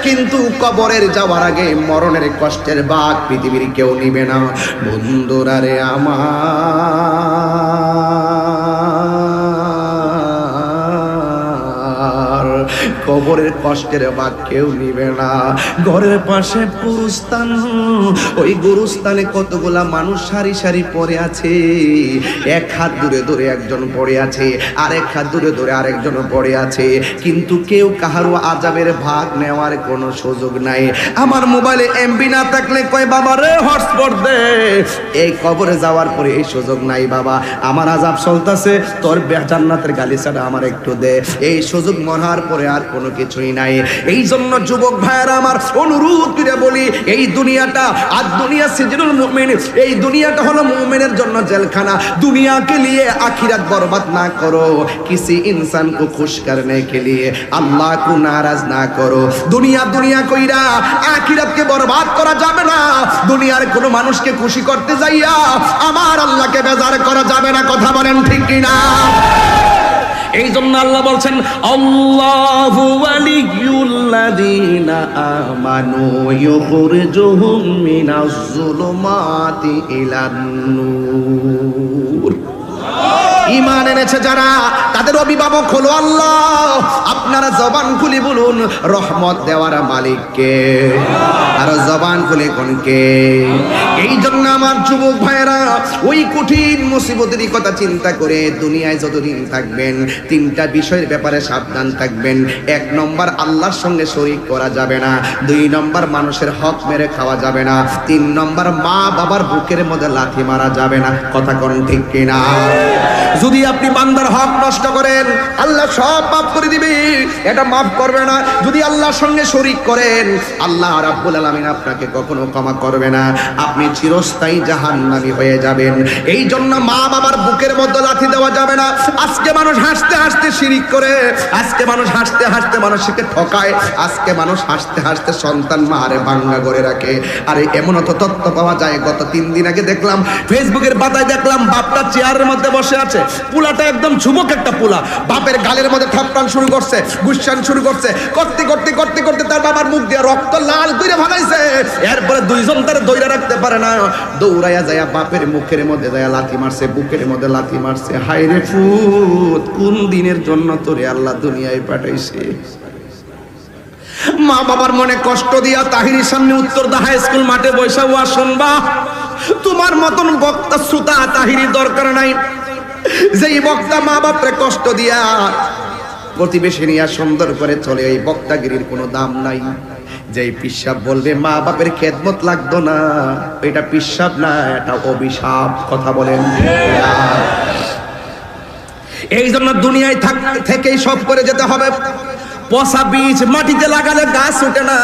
Speaker 1: কিন্তু কবরের যাওয়ার আগে মরণের কষ্টের ভাগ পৃথিবীর কেউ নিবে না। বন্ধুরা রে আমার, কবরের কষ্টের ভাগ কেউ নিবে না। ঘরের পাশে গুরুস্থান, ওই গুরুস্থানে কতগুলা মানুষ সারি সারি পড়ে আছে। এক হাত দূরে দূরে একজন পড়ে আছে, আরেক হাত দূরে দূরে আরেকজন পড়ে আছে, কিন্তু কেউ কাহারও আযাবের ভাগ নেওয়ার কোনো সুযোগ নাই। আমার মোবাইলে এমবি না থাকলে কয় বাবা রে হটস্পট দে। এই কবরে যাওয়ার পরে এই সুযোগ নাই বাবা, আমার আযাব চলতেছে, তোর জান্নাতের গালিচাটা আমার একটু দে। এই সুযোগ মরার পরে আর কোনো কিছুই নাই। এই জন্য যুবক ভাইয়েরা আমার অনুরোধ করে বলি, এই দুনিয়াটা আর দুনিয়া সিজনুল মুমিন, এই দুনিয়াটা হলো মুমিনের জন্য জেলখানা। दुनिया के लिए आखिरत बर्बाद ना करो, किसी इंसान को खुश करने के लिए अल्लाह को नाराज ना करो। दुनिया दुनिया কইরা আখিরাতকে বরবাদ করা যাবে না। দুনিয়ার কোনো মানুষকে খুশি করতে যাইয়া আমার আল্লাহকে বেজার করা যাবে না। কথা বলেন ঠিক কিনা? এই জন্য আল্লাহ বলছেন আল্লাহু ওয়ালিয়ুল্লাযীনা আমানু ইউখরিজুহুম মিনাজ যুলুমাতি ইলান নূর। ঈমান এনেছে যারা, তাদের অভিভাবক হলো আল্লাহ। আপনারা জবান খুলে বলুন রহমত দেওয়ার মালিক কে? আর জবান খুলে কোন কে? এই জন্য আমার যুবক ভাইয়েরা ওই কঠিন মুসিবতের কথা চিন্তা করে দুনিয়ায় যতদিন থাকবেন তিনটা বিষয়ের ব্যাপারে সাবধান থাকবেন। এক নম্বর, আল্লাহর সঙ্গে শরীক করা যাবে না। দুই নম্বর, মানুষের হক মেরে খাওয়া যাবে না। তিন নম্বর, মা বাবার বুকের মধ্যে লাথি মারা যাবে না। কথা কোন ঠিক কিনা? যদি আপনি বান্দার হক নষ্ট করেন আল্লাহ সব মাফ করে দিবে, এটা মাফ করবে না। যদি আল্লাহর সঙ্গে শরীক করেন আল্লাহ রাব্বুল আলামিন আপনাকে কখনো ক্ষমা করবে না, আপনি চিরস্থায়ী জাহান্নামী হয়ে যাবেন। এই জন্য মা বাবার বুকের মধ্যে লাথি দেওয়া যাবে না। আজকে মানুষ হাসতে হাসতে শিরিক করে, আজকে মানুষ হাসতে হাসতে মানুষকে ঠকায়, আজকে মানুষ হাসতে হাসতে সন্তান মারে ভাঙ্গা করে রাখে। আরে এমন তো তথ্য পাওয়া যায়, গত 3 দিন আগে দেখলাম ফেসবুকের পাতায় দেখলাম বাপটা চেয়ারের মধ্যে বসে আছে, পুলাটা একদম যুবক একটা পুলা, বাপের গালের মধ্যে থাপ্পান শুরু করছে, গুসান শুরু করছে, করতে করতে করতে করতে তার বাবার মুখ দিয়ে রক্ত লাল করে ভাগাইছে। এরপরে দুইজন তার দইরা রাখতে পারে না, দৌড়াইয়া যায় বাপের মুখের মধ্যে যায় লাথি মারছে, বুকের মধ্যে লাথি মারছে। হায় রে ফুত, কোন দিনের জন্য তোরে আল্লাহ দুনিয়ায় পাঠাইছে? মা বাবার মনে কষ্ট দিয়া তাহিরির সামনে উত্তরদা হাই স্কুল মাঠে বৈশা ওয়া শুনবা। তোমার মতন বক্তা শ্রোতা তাহিরির দরকার নাই, যেই বক্তা মা বাপরে কষ্ট দিয়া প্রতিবেশী নিয়ে সুন্দর করে চলে, এই বক্তাগিরির কোনো দাম নাই। যেই পিশাব বলবে মা বাপের খেদমত লাগতো না, এটা পিশাব না, এটা অভিশাপ। কথা বলেন। এই জন্য দুনিয়ায় থেকেই সব করে যেতে হবে। পচা বীজ মাটিতে লাগালে গাছ ওঠে না।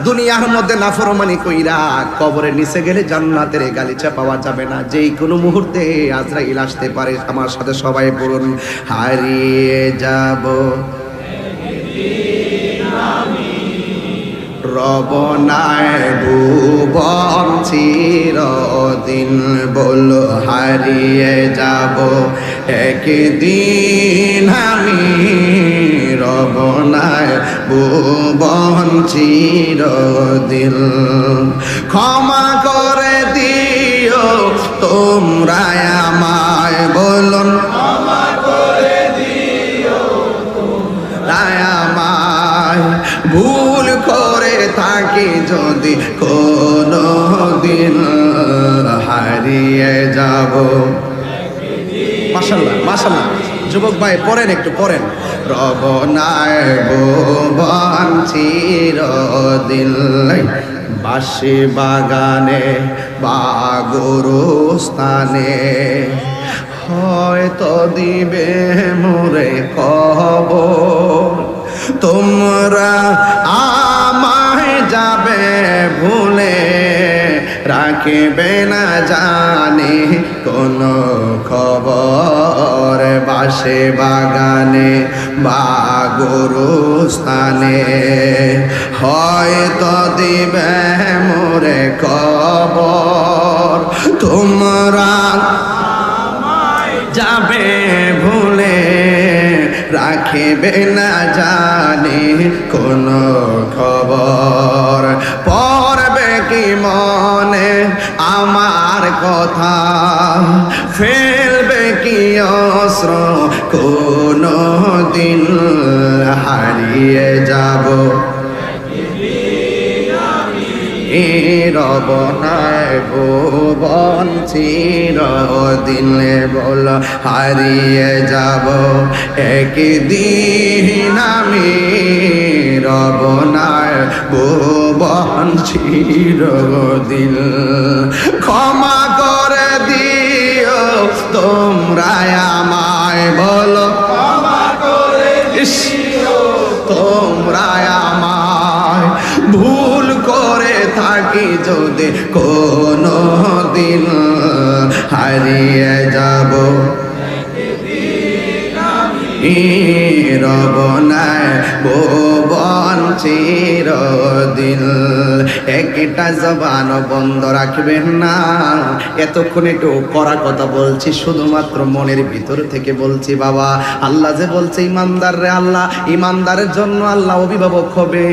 Speaker 1: দুনিয়ার মধ্যে নাফরমানি কইরা কবরে নিচে গেলে জান্নাতের গালিচা পাওয়া যাবে না। যেই কোনো মুহূর্তে আজরাইল আসতে পারে। আমার সাথে সবাই বলুন, হারিয়ে যাব রবনায় ভুবন চিরদিন। বলো হারিয়ে যাব একদিন আমি রবনায় ভুবন চিরদিন। ক্ষমা করে দিও তোমরা আমায়, বলুন ক্ষমা করে দিও তোমরা আমায়। ভুল করে থাকি যদি কোনো দিন হারিয়ে যাব। মাশাআল্লাহ মাশাআল্লাহ, যুবক ভাই পড়েন, একটু পড়েন। রবনায় ভুবন চিরদিন, বাঁশি বাগানে বা গোরস্থানে হয়তো দিবে মোরে কবর। তোমরা আমায় যাবে ভুলে, রাখবে না জানি কোনো খবর। বাঁশি বাগানে বা গোরস্থানে হয়তো দিবে মোরে কবর। তোমরা যাবে ভুলে, রাখবে না জানি কোনো খবর। পড়বে কি মনে আমার কথা, ফেলবে কি অস্ত্র কোনো দিন হারিয়ে যাব রবনায় ভুবন চিরদিনে বল হারিয়ে যাব একদিন আমি রবনায় ভুবন চিরদিন ক্ষমা করে দিও তোমরা আমায় বলো ক্ষমা করে দিও তোমরা আমায় ভুল করে থাকি যদি কোনো দিন হারিয়ে যাব রবনায় ভুবন চিরদিন একটা জবান বন্ধ রাখবেন না এতক্ষণ একটু কড়া কথা বলছি শুধুমাত্র মনের ভিতর থেকে বলছি বাবা আল্লাহ যে বলছে ইমানদার রে আল্লাহ ইমানদারের জন্য আল্লাহ অভিভাবক হবে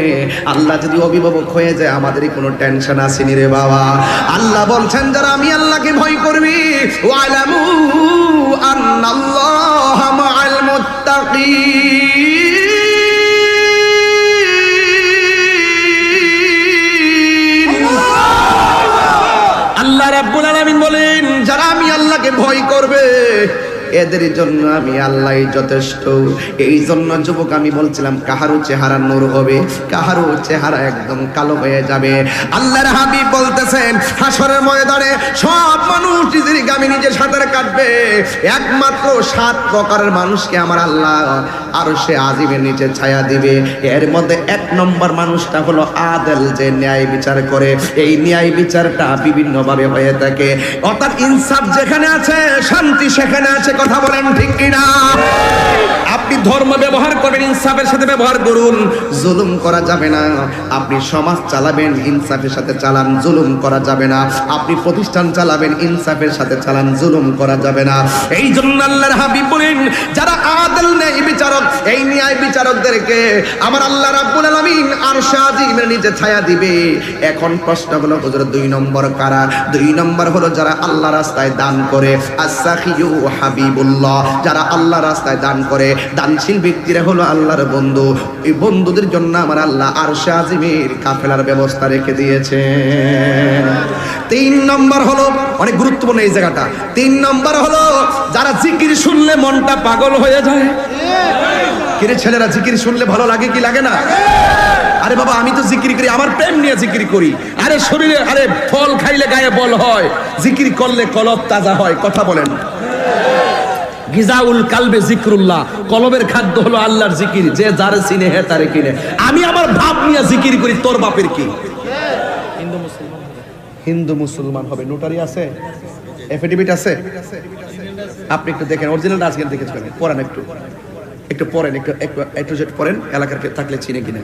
Speaker 1: আল্লাহ যদি অভিভাবক হয়ে যায় আমাদেরই কোনো টেনশন আসেনি রে বাবা আল্লাহ বলছেন যারা আমি আল্লাহকে ভয় করবি ওয়ালামু আন্নাল্লাহা মাআল মুত্তাকিন আল্লাহ রাব্বুল আলামিন বলেন যারা আমি আল্লাহকে ভয় করবে এদের জন্য আমি আল্লাহই যথেষ্ট এই জন্য যুবক আমি বলছিলাম কাহারও চেহারা নূর হবে কাহারও চেহারা একদম কালো হয়ে যাবে আল্লাহর হাবিব বলতেছেন হাসরের ময়দানে সব মানুষ নিজের গামে নিজে সাঁতার কাটবে একমাত্র 7 প্রকারের মানুষকে আমার আল্লাহ আরশে আজিমের নিচে ছায়া দিবে এর মধ্যে 1 নম্বর মানুষটা হলো আদল যে ন্যায় বিচার করে এই ন্যায় বিচারটা বিভিন্ন ভাবে হয়ে থাকে অর্থাৎ ইনসাফ যেখানে আছে শান্তি সেখানে আছে কথা বলেন ঠিক কিনা আপনি ধর্ম ব্যবহার করবেন ইনসাফের সাথে ব্যবহার করুন জুলুম করা যাবে না আপনি সমাজ চালাবেন ইনসাফের সাথে চালান জুলুম করা যাবে না আপনি প্রতিষ্ঠান চালাবেন ইনসাফের সাথে চালান জুলুম করা যাবে না এই জন্য আল্লাহর হাবিব বলেন যারা আদল ন্যায় বিচারক এই ন্যায় বিচারকদেরকে আমার আল্লাহ রাব্বুল আলামিন আরশে আজিমের নিচে ছায়া দিবে এখন প্রশ্ন হলো হুজুর 2 নম্বর কারা 2 নম্বর হলো যারা আল্লাহর রাস্তায় দান করে as-sakhiyu হাবিবুল্লাহ যারা আল্লাহর রাস্তায় দান করে দানশীল ব্যক্তিরা হলো আল্লাহর বন্ধু এই বন্ধুদের জন্য আমার আল্লাহ আরশে আজিমের কাফেলার ব্যবস্থা রেখে দিয়েছেন 3 নম্বর হলো অনেক গুরুত্বপূর্ণ এই জায়গাটা 3 নম্বর হলো যারা জিকির শুনলে মনটা পাগল হয়ে যায় কিরে ছেলেরা জিকির শুনলে ভালো লাগে কি লাগে না আরে বাবা আমি তো জিকির করি আমার প্রেম নিয়ে জিকির করি আরে শরীরে আরে ফল খাইলে গায়ে বল হয় জিকির করলে কলব তাজা হয় কথা বলেন গিজাউল কালবে জিকরুল্লাহ কলবের খাদ্য হলো আল্লাহর জিকির যে যার চিনে হে তারে কিনে আমি আমার বাপ নিয়ে জিকির করি তোর বাপের কি হিন্দু মুসলমান হবে নোটারি আছে এফিডেভিট আছে আপনি একটু দেখেন অরিজিনাল আজকে দেখেছেন পড়েন একটু পড়েন একটু জেট পড়েন এলাকার থাকলে চিনে কিনে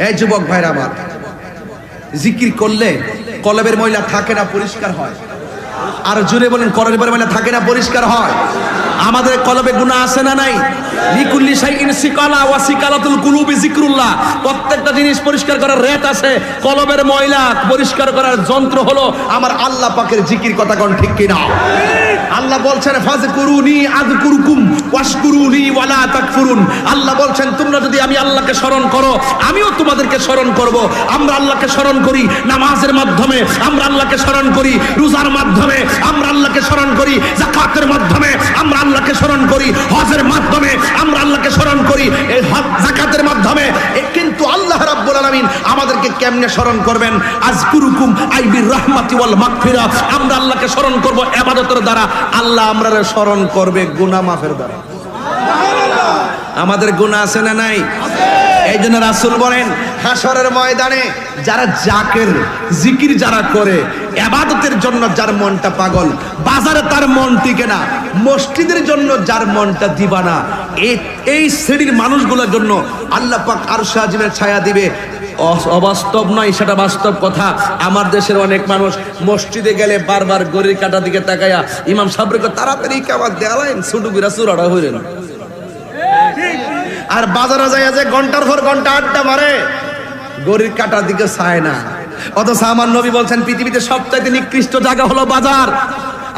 Speaker 1: এই যুবক ভাইরা আমার জিকির করলে কলবের ময়লা থাকে না পরিষ্কার হয় আর জুড়ে বলেন কলবের ময়লা থাকে না পরিষ্কার হয় আমাদের কলবে গুনাহ আছে না নাই লিকুল্লি শাইইন সিকালা ওয়া সিকালাতুল কুলুবি যিকরুল্লাহ প্রত্যেকটা জিনিস পরিষ্কার করার রেট আছে কলবের ময়লা পরিষ্কার করার যন্ত্র হলো আমার আল্লাহ পাকের জিকির কথা কোন ঠিক কিনা আল্লাহ বলছেন ফাযকুরুনি আযকুরুকুম ওয়াশকুরুনি ওয়ালা তাকফুরুন আল্লাহ বলছেন তোমরা যদি আমি আল্লাহকে স্মরণ করো আমিও তোমাদেরকে স্মরণ করব আমরা আল্লাহকে স্মরণ করি নামাজের মাধ্যমে আমরা আল্লাহকে স্মরণ করি রোজার মাধ্যমে আমরা আল্লাহকে স্মরণ করি যাকাতের মাধ্যমে আমরা আল্লাহকে স্মরণ করি হজের মাধ্যমে আমরা আল্লাহকে স্মরণ করি এই হজ যাকাতের মাধ্যমে কিন্তু আল্লাহ রাব্বুল আলামিন আমাদেরকে কেমনে স্মরণ করবেন আযকুরুকুম আইবির রাহমাতি ওয়াল মাগফিরা আমরা আল্লাহকে স্মরণ করব ইবাদতের দ্বারা আল্লাহ আমরারে স্মরণ করবে গুনাহ মাফের দ্বারা সুবহানাল্লাহ আমাদের গুনাহ আছে না নাই এই জন্য রাসূল বলেন হাসরের ময়দানে যারা জাকের জিকির যারা করে ইবাদতের জন্য যার মনটা পাগল বাজারে তার মন টিকে না মসজিদের জন্য যার মনটা দিবানা এই শ্রেণীর মানুষগুলোর জন্য আল্লাহ পাক আরশে আজিমের ছায়া দিবে অবাস্তব নয় সেটা বাস্তব কথা আমার দেশের অনেক মানুষ মসজিদে গেলে বারবার গড়ির কাটা দিকে তাকায়া ইমাম সাহেবকে তাড়াতাড়ি কাবাত দেয়ালেন ছুটু বিরা চুরাড়া হইলেন আর বাজারে যায় যে ঘন্টার পর ঘন্টা আড্ডা মারে গড়ির কাটার দিকে চায় না অথচ আমার নবী বলছেন পৃথিবীতে সবচাইতে নিকৃষ্ট জায়গা হলো বাজার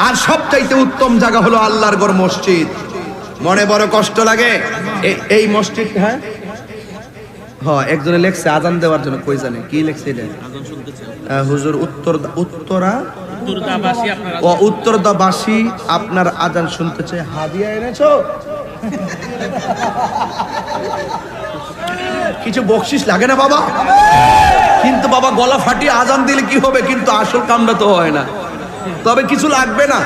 Speaker 1: আর সবচাইতে উত্তম জায়গা হলো আল্লাহর ঘর মসজিদ। মনে বড় কষ্ট লাগে এই মসজিদ। হ্যাঁ হ্যাঁ, একজনে লেখছে আজান দেওয়ার জন্য, কই জানে কি লেখছে এটা? হুজুর উত্তরদাবাসী আপনার আজান শুনতেছে, হাদিয়া এনেছো? কিছু বকশিস লাগে না বাবা? কিন্তু বাবা গলা ফাটিয়ে আজান দিলে কি হবে, কিন্তু আসল কামটা তো হয় না। তবে কিছু লাগবে না।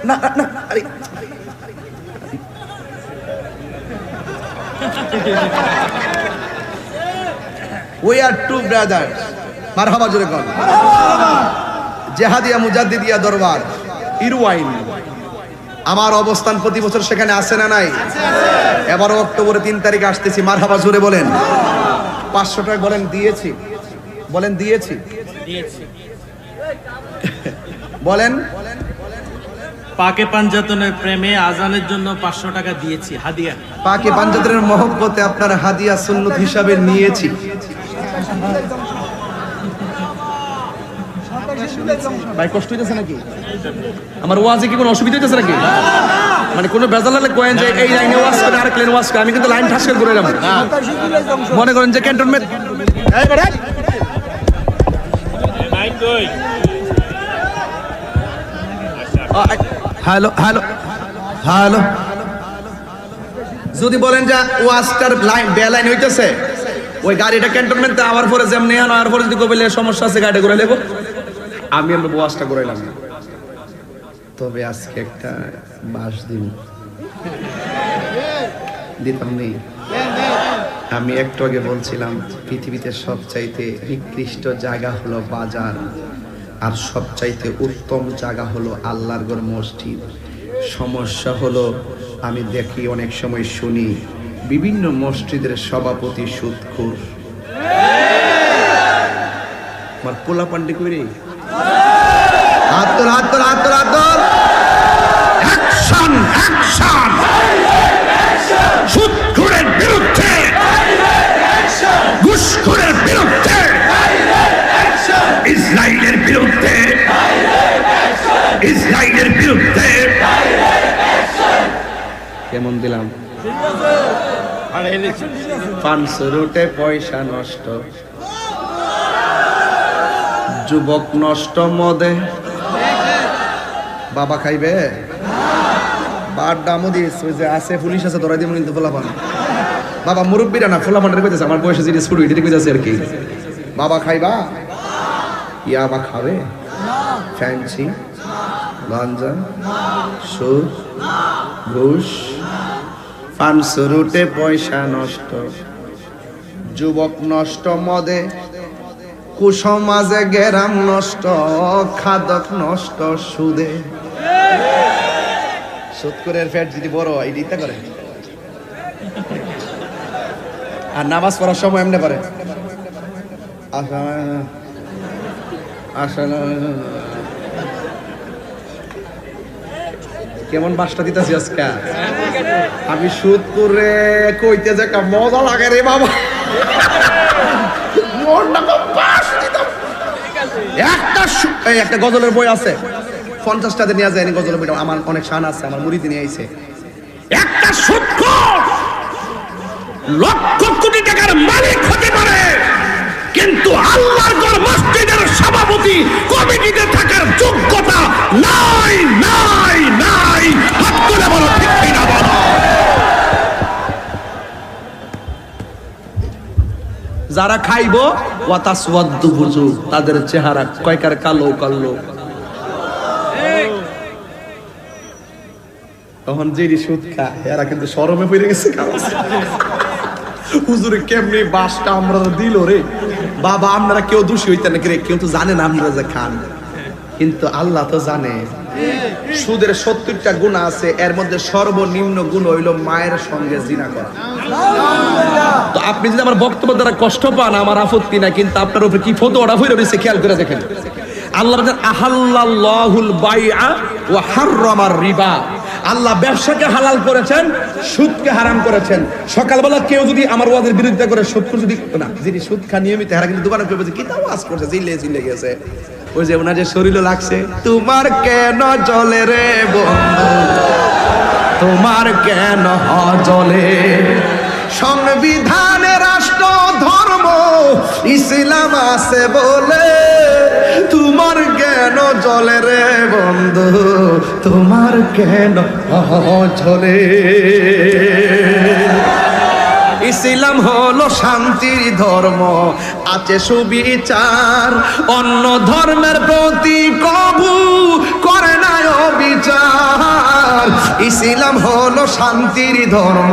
Speaker 1: না না, আরে we are two brothers, মারহাবা জোরে কোন। জেহাদিয়া মুজাদ্দিদিয়া দরবার ইরওয়াইন, আমার অবস্থান প্রতি বছর সেখানে আছে না নাই? এবারও অক্টোবরের 3 তারিখ আসতেছি, মারহাবা জোরে বলেন। 500 টাকা বলেন দিয়েছি, বলেন দিয়েছি, বলেন।
Speaker 4: পাকে পাঞ্জাতনের প্রেমে আজানের জন্য 500 টাকা দিয়েছি হাদিয়া।
Speaker 1: পাকে পাঞ্জাতনের মহব্বতে আপনার হাদিয়া সুন্নত হিসাবে নিয়েছি। ভাই কষ্ট হইতেছে নাকি? আমার ওয়াজে কি কোনো অসুবিধা হইতেছে নাকি? মানে কোনো বেজাল লাগলে কয়েন যে এই লাইনে ওয়াজ করে আরেক লাইনে ওয়াজ করে, আমি কিন্তু লাইন ঠাস করে এলাম। মনে করেন যে ক্যান্টনমেন্ট, হ্যালো হ্যালো হ্যালো, যদি বলেন যে ওয়াজটার লাইন বেলাইন হইতেছে, ওই গাড়িটা ক্যান্টনমেন্টে আওয়ার পরে যেমনি আনার পরে যদি কইলে সমস্যা আছে গাড়ি ঘুরে নেব, আমি আমরা ওয়াজটা ঘুরাইলাম। তবে আজকে একটা বাস দিতাম নেই। আমি একটু আগে বলছিলাম পৃথিবীতে সবচাইতে নিকৃষ্ট জায়গা হলো বাজার, আর সবচাইতে উত্তম জায়গা হলো আল্লাহর ঘর মসজিদ। সমস্যা হলো আমি দেখি অনেক সময় শুনি বিভিন্ন মসজিদের সভাপতি সুদখোর। আমার পোলা পান্ডি কইরে আতর আতর আতর আতর অ্যাকশন অ্যাকশন, সুদখোরের বিরুদ্ধে, ঘুষখোরের বিরুদ্ধে, ইসরায়েলের বিরুদ্ধে, ইসরায়েলের বিরুদ্ধে। কেমন দিলাম? 500 রুটে পয়সা নষ্ট, যুবক নষ্ট মদে। বাবা খাইবে বার দামও দিয়েছে, ওই যে আছে পুলিশ আছে ধরাই দিব কিন্তু ফোলা পান। বাবা মুরব্বীরা না ফোলা পানের কইতেছে, আমার বয়সে যেটা শুরু এটা কইতেছে আর কি। বাবা খাইবা? ইয়াবা খাবে? ফ্যান্সি, গাঞ্জা, সুদ, ঘুষ। 500 রুটে পয়সা নষ্ট, যুবক নষ্ট মদে, কুসমাজে গেরাম নষ্ট, খাদক নষ্ট সুদে। সুদখোরের পেট যদি বড় হয় এটা করে, আর নামাজ পড়ার সময় এমনি করে কেমন বাসটা দিতেছি আজকে আমি। সুদ করে কইতে যে একটা মজা লাগে রে বাবা, একটা গজলের বই আছে 50 টাকা নিয়ে যায়, গজলের বইটা আমার অনেক শান আছে, আমার মুড়ি নিয়ে আইছে। একটা সুদখোর লক্ষ কোটি টাকার মালিক হতে পারে, কিন্তু আল্লাহর ঘর মসজিদের সভাপতি কমিটিতে থাকার যোগ্যতা নাই নাই নাই। হাত তুলে বলো ঠিক কিনা বলো। যারা খাইবো ওয়াতাসওয়াদ্দু বুজু, তাদের চেহারা কয়কার কালো কালো। তখন যে সুদ খায় এরা কিন্তু শরমে পড়ে গেছে। হুজুরে কেমনি বাসটা আমরা দিল রে বাবা, আপনারা কেউ দোষী হইতেন না, কেউ তো জানে না আপনারা যে খান, কিন্তু আল্লাহ তো জানে। সুদের 70টা গুণ আছে, এর মধ্যে সর্বনিম্ন গুণ হইল মায়ের সঙ্গে জিনা করা। তো আপনি যদি আমার বক্তব্য দ্বারা কষ্ট পান আমার আপত্তি না, কিন্তু আপনার উপরে কি ফতোয়াটা হইল রয়েছে খেয়াল করে দেখেন। আল্লাহ বলেন আহাল্লাল্লাহুল বাইআ ওয়া হাররামার রিবা,
Speaker 3: আল্লাহ ব্যবসাকে হালাল করেছেন, সুদকে হারাম করেছেন। সকালবেলা কেউ যদি আমার ওয়াজের বিরোধিতা করে সুদ যদি না, যিনি সুদ খা নিয়মিত হারা কিন্তু দোকানে কেউ বলছে কি তাও ওয়াজ করছে, জিলে গেছে। ওই যে ওনার যে শরীরও লাগছে, তোমার কেন জলে রে বন্ধু, তোমার কেন জলে। সংবিধানে রাষ্ট্র ধর্ম ইসলাম আছে বলে তোমার কেন জলে রে বন্ধু, তোমার কেন জলে। ইসলাম হলো শান্তির ধর্ম, আছে সুবিচার, অন্য ধর্মের প্রতি কবু করে না অবিচার। ইসলাম হলো শান্তির ধর্ম,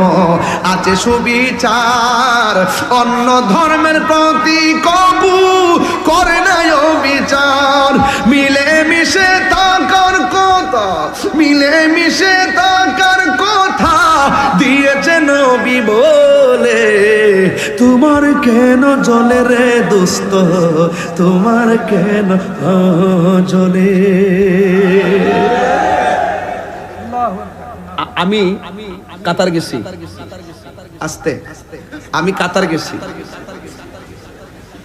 Speaker 3: আছে সুবিচার, অন্য ধর্মের প্রতি কবু করে না অবিচার। মিলে মিশে থাকার কথা, মিলে মিশে থাকার কথা দিয়েছে নবী বলে, তোমার কেন জলে রে দোস্ত, তোমার কেন জলে। আমি কাতার গেছি, আস্তে আমি কাতার গেছি।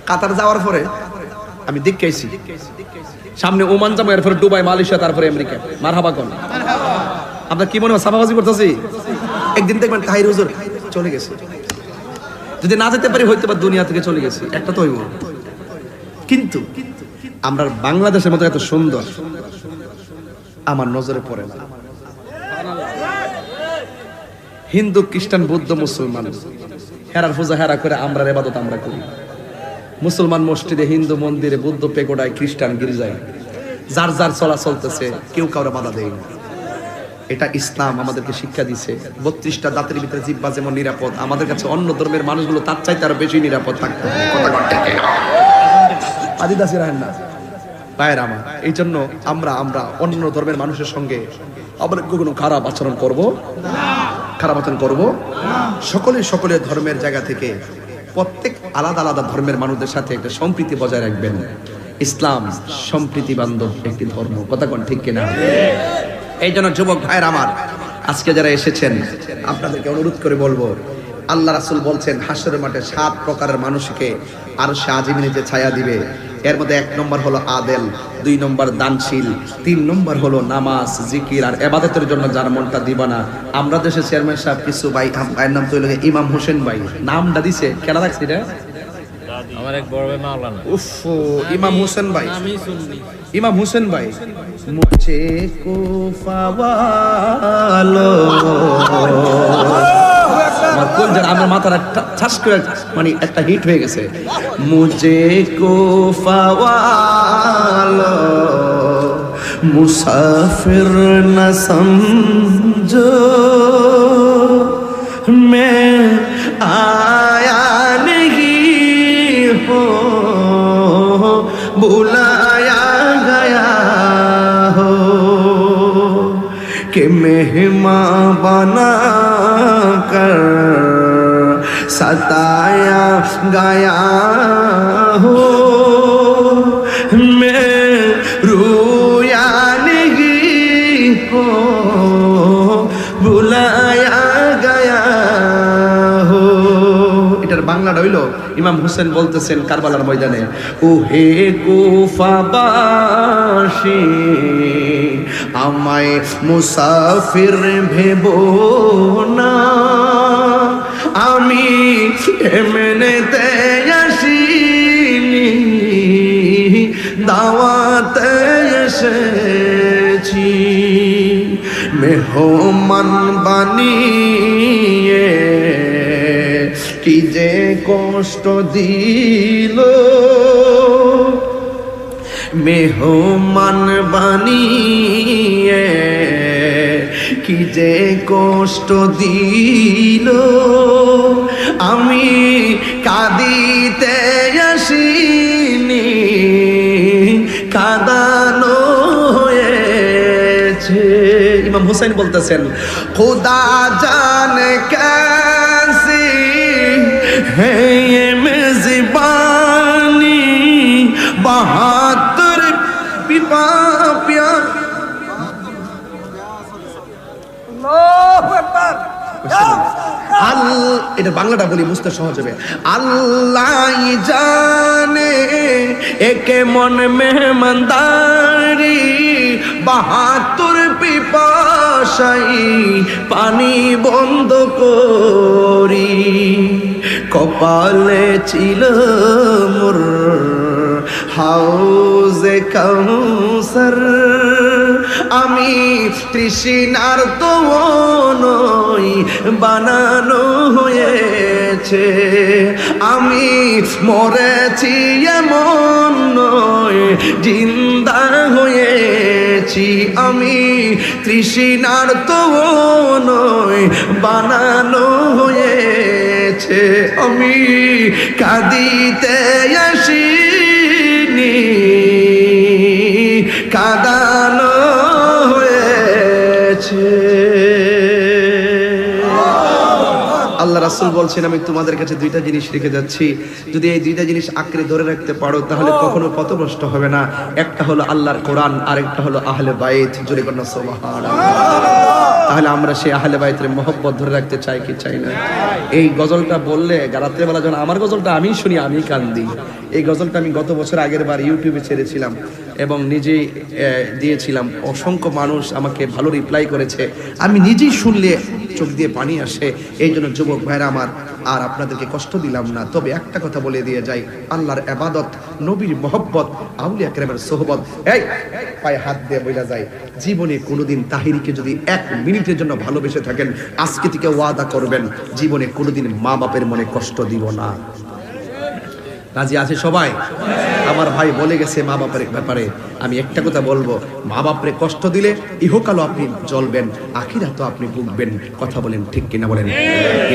Speaker 3: কাতার যাওয়ার পরে আমি দেখেছি সামনে ওমান যাবো, এরপরে দুবাই, মালয়েশিয়া, তারপরে আমেরিকা। মারহাবা কোন আপনার কি মনে হয় সাফাবাজি করতেছি? একদিন দেখবেন তাহির হুজুর চলে গেছে, যদি না যেতে পারি হয়তো বা দুনিয়া থেকে চলে গেছি, একটা তো হইব। কিন্তু আমরা বাংলাদেশের মতো এত সুন্দর আমার নজরে পড়ে না। হিন্দু, খ্রিস্টান, বৌদ্ধ, মুসলমান হেরার পূজা হেরা করে আমরা ইবাদত আমরা করি। মুসলমান মসজিদে, হিন্দু মন্দিরে, বৌদ্ধ পেগোডায়, খ্রিস্টান গির্জায়, যার যার চলা চলতেছে, কেউ কাউরে বাধা দেয় না। এটা ইসলাম আমাদেরকে শিক্ষা দিছে। 32টা দাঁতের ভিতরে জিহ্বা যেমন নিরাপদ, আমাদের কাছে অন্য ধর্মের মানুষগুলো তার চাইতে আরো বেশি নিরাপদ থাকতে হবে। আদিদাসী রাহেন না ভাইয়ের আমার। এই জন্য আমরা অন্য ধর্মের মানুষের সঙ্গে আমরা কোনো খারাপ আচরণ করব না, খারাপ আচরণ করব না। সকলের ধর্মের জায়গা থেকে প্রত্যেক আলাদা আলাদা ধর্মের মানুষদের সাথে একটা সম্প্রীতি বজায় রাখবেন। ইসলাম সম্প্রীতি বান্ধব একটি ধর্ম, কথা কোন ঠিক কিনা? এই জন্য যুবক ভাইয়ের আমার, আজকে যারা এসেছেন আপনাদেরকে অনুরোধ করে বলবো, আল্লাহ রাসূল বলছেন হাসরের মাঠে 7 প্রকারের মানুষকে আরশে আজিমে যে ছায়া দিবে। এর মধ্যে 1 নম্বর হলো আদেল, 2 নম্বর দানশীল, 3 নম্বর হলো নামাজ, জিকির আর ইবাদতের জন্য যার মনটা দিবানা। আমরা দেশের চেয়ারম্যান সাহেব কিছু ভাইয়ের নাম তো হলো ইমাম হোসেন ভাই, নামটা দিছে কেন রাখছি রে?
Speaker 5: আমার এক বড় ভাই মাওলানা।
Speaker 3: উফ, ইমাম হোসেন ভাই,
Speaker 4: আমি শুননি।
Speaker 3: ইমাম হোসেন ভাই, মুঝে কুফাওয়ালো, আমার মাথার ঠাস করে মানে একটা হিট হয়ে গেছে। মুঝে কুফাওয়ালো মুসাফির না সমঝো, मैं आया नहीं हो बुलाया गया हो, कि मेहमान बना कर सताया गया हो, मैं रोया नहीं हो बुलाया गया हो। এটার বাংলাটা হইলো ইমাম হোসেন বলতেছেন কারবালার ময়দানে, ও হে কুফাবাসী আমায় মুসাফির ভেবো না, আমি এমনিতে আসিনি দাওয়াতে এসেছি, মেহমান বানিয়ে কি যে কষ্ট দিল, মেহমান বানিয়ে কি যে কষ্ট দিল, আমি কাঁদিতে আসিনি কাঁদানো হয়েছে। ইমাম হুসাইন বলতেছেন, খুদা জানে कैसी है ये मेज़बानी, बहादुर पिपा प्यार
Speaker 1: এটা বাংলাটা বলি বুঝতে সহজ হবে। আল্লাহ জানে একে মন মেহমানদারি, 72 পিপাসাই পানি বন্ধ করি, কপালে ছিল মোর হাউজে কাউসার, আমি তৃষ্ণার তো নই বানানো হয়েছে, আমি মরেছি এমন নয় জিন্দা হয়েছি, আমি তৃষ্ণার তো নয় বানানো হয়েছে, আমি কাঁদিতে আসিনি কাঁদানো হয়েছে। আল্লাহ রাসূল বলছেন আমি তোমাদের কাছে দুইটা জিনিস রেখে যাচ্ছি, যদি এই দুইটা জিনিস আঁকড়ে ধরে রাখতে পারো তাহলে কখনো পথভ্রষ্ট হবে না। একটা হলো আল্লাহর কোরআন, আর একটা হলো আহলে বাইত। জোরে বলুন সুবহানাল্লাহ। তাহলে আমরা সেই আহলে বাইতের মহব্বত ধরে রাখতে চাই কি চাই না? এই গজলটা বললে রাত্রেবেলা যখন আমার গজলটা আমি শুনি আমি কান্দি। এই গজলটা আমি গত বছর আগের বার ইউটিউবে ছেড়েছিলাম এবং নিজেই দিয়েছিলাম। অসংখ্য মানুষ আমাকে ভালো রিপ্লাই করেছে, আমি নিজেই শুনলে চোখ দিয়ে পানি আসে। এই জন্য যুবক ভাইরা আমার, আর আপনাদেরকে কষ্ট দিলাম না, তবে একটা কথা বলে দিয়ে যাই, আল্লাহর ইবাদত, নবীর মহব্বত, আউলিয়া কেরামের সোহবত, এই পায়ে হাত দিয়ে বইলা যায়, জীবনে কোনোদিন তাহিরিকে যদি 1 মিনিটের জন্য ভালোবেসে থাকেন, আজকে থেকে ওয়াদা করবেন জীবনে কোনোদিন মা বাপের মনে কষ্ট দিব না। রাজি আছে সবাই? আমার ভাই বলে গেছে মা বাপের ব্যাপারে, আমি একটা কথা বলবো, মা বাপরে কষ্ট দিলে ইহকালও আপনি জ্বলবেন, আখিরাতেও আপনি ভুগবেন। কথা বলেন ঠিক কিনা বলেন?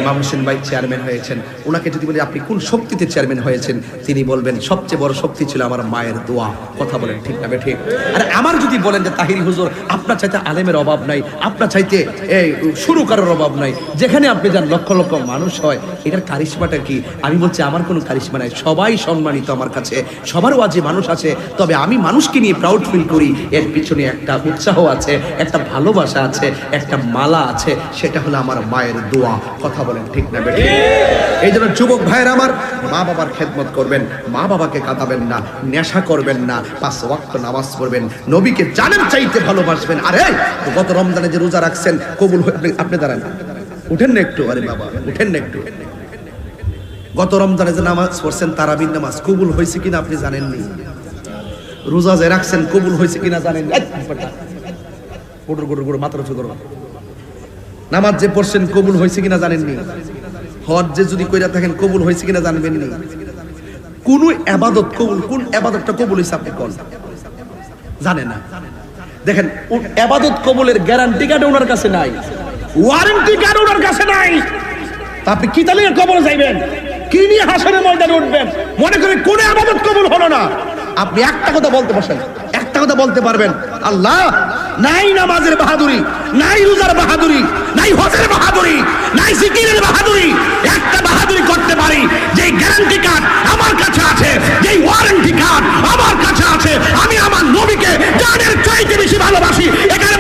Speaker 1: ইমাম হোসেন ভাই চেয়ারম্যান হয়েছেন, ওনাকে যদি বলি আপনি কোন শক্তিতে চেয়ারম্যান হয়েছেন, তিনি বলবেন সবচেয়ে বড় শক্তি ছিল আমার মায়ের দোয়া। কথা বলেন ঠিক না ঠিক? আর আমার যদি বলেন যে তাহিরি হুজুর আপনার চাইতে আলেমের অভাব নাই, আপনার চাইতে এই শুরু করার অভাব নাই, যেখানে আপনি যান লক্ষ লক্ষ মানুষ হয়, এটার কারিশমাটা কি? আমি বলছি আমার কোনো কারিশমা নাই, সবাই সম্মানিত আমার কাছে, সবার ওয়াজে মানুষ আছে, তবে আমি মানুষকে নিয়ে প্রাউড ফিল করি। এর পিছনে একটা উৎসাহ আছে, একটা ভালোবাসা আছে, একটা মালা আছে, সেটা হলো আমার মায়ের দোয়া। কথা বলেন ঠিক না বেঠিক? এই জন্য যুবক ভাইয়ের আমার, মা বাবার খেদমত করবেন, মা বাবাকে কাঁদাবেন না, নেশা করবেন না, 5 ওয়াক্ত নামাজ পড়বেন, নবীকে জানেন চাইতে ভালোবাসবেন। আরে গত রমজানে যে রোজা রাখছেন কবুল, আপনি দাঁড়ান, উঠেন না একটু, আরে বাবা উঠেন না একটু। গত রমজানে যে নামাজ পড়ছেন তারাবির নামাজ, কবুল হয়েছে কিনা আপনি জানেননি? রোজা যে রাখছেন কবুল হয়েছে কিনা জানেন? মাত্র নামাজ যে পড়ছেন কবুল হয়েছে কিনা জানেননি? হজ যে যদি কইরা থাকেন কবুল হয়েছে কিনা জানবেননি? কোন ইবাদত কবুল, কোন ইবাদতটা কবুল হয়েছে আপনি কোন জানেন না? দেখেন ইবাদত কবুলের গ্যারান্টি কার্ড ওনার কাছে নাই, ওয়ারেন্টি কার্ড ওনার কাছে নাই। তা আপনি কি তাহলে কবরে যাইবেন? কি নিয়ে হাসরের ময়দানে উঠবেন? মনে করেন কোন ইবাদত কবুল হলো না, আপনি একটা কথা বলতে বসেন, একটা কথা বলতে পারবেন, আল্লাহ নাই নামাজের বাহাদুরি, নাই রোজার বাহাদুরি, নাই হজের বাহাদুরি, নাই জিকিরের বাহাদুরি, একটা বাহাদুরি করতে পারি, যেই গ্যারান্টি কার্ড আমার কাছে আছে, যেই ওয়ারেন্টি কার্ড আমার কাছে আছে, আমি আমার নবীকে জানের চাইতে বেশি ভালোবাসি। এখানে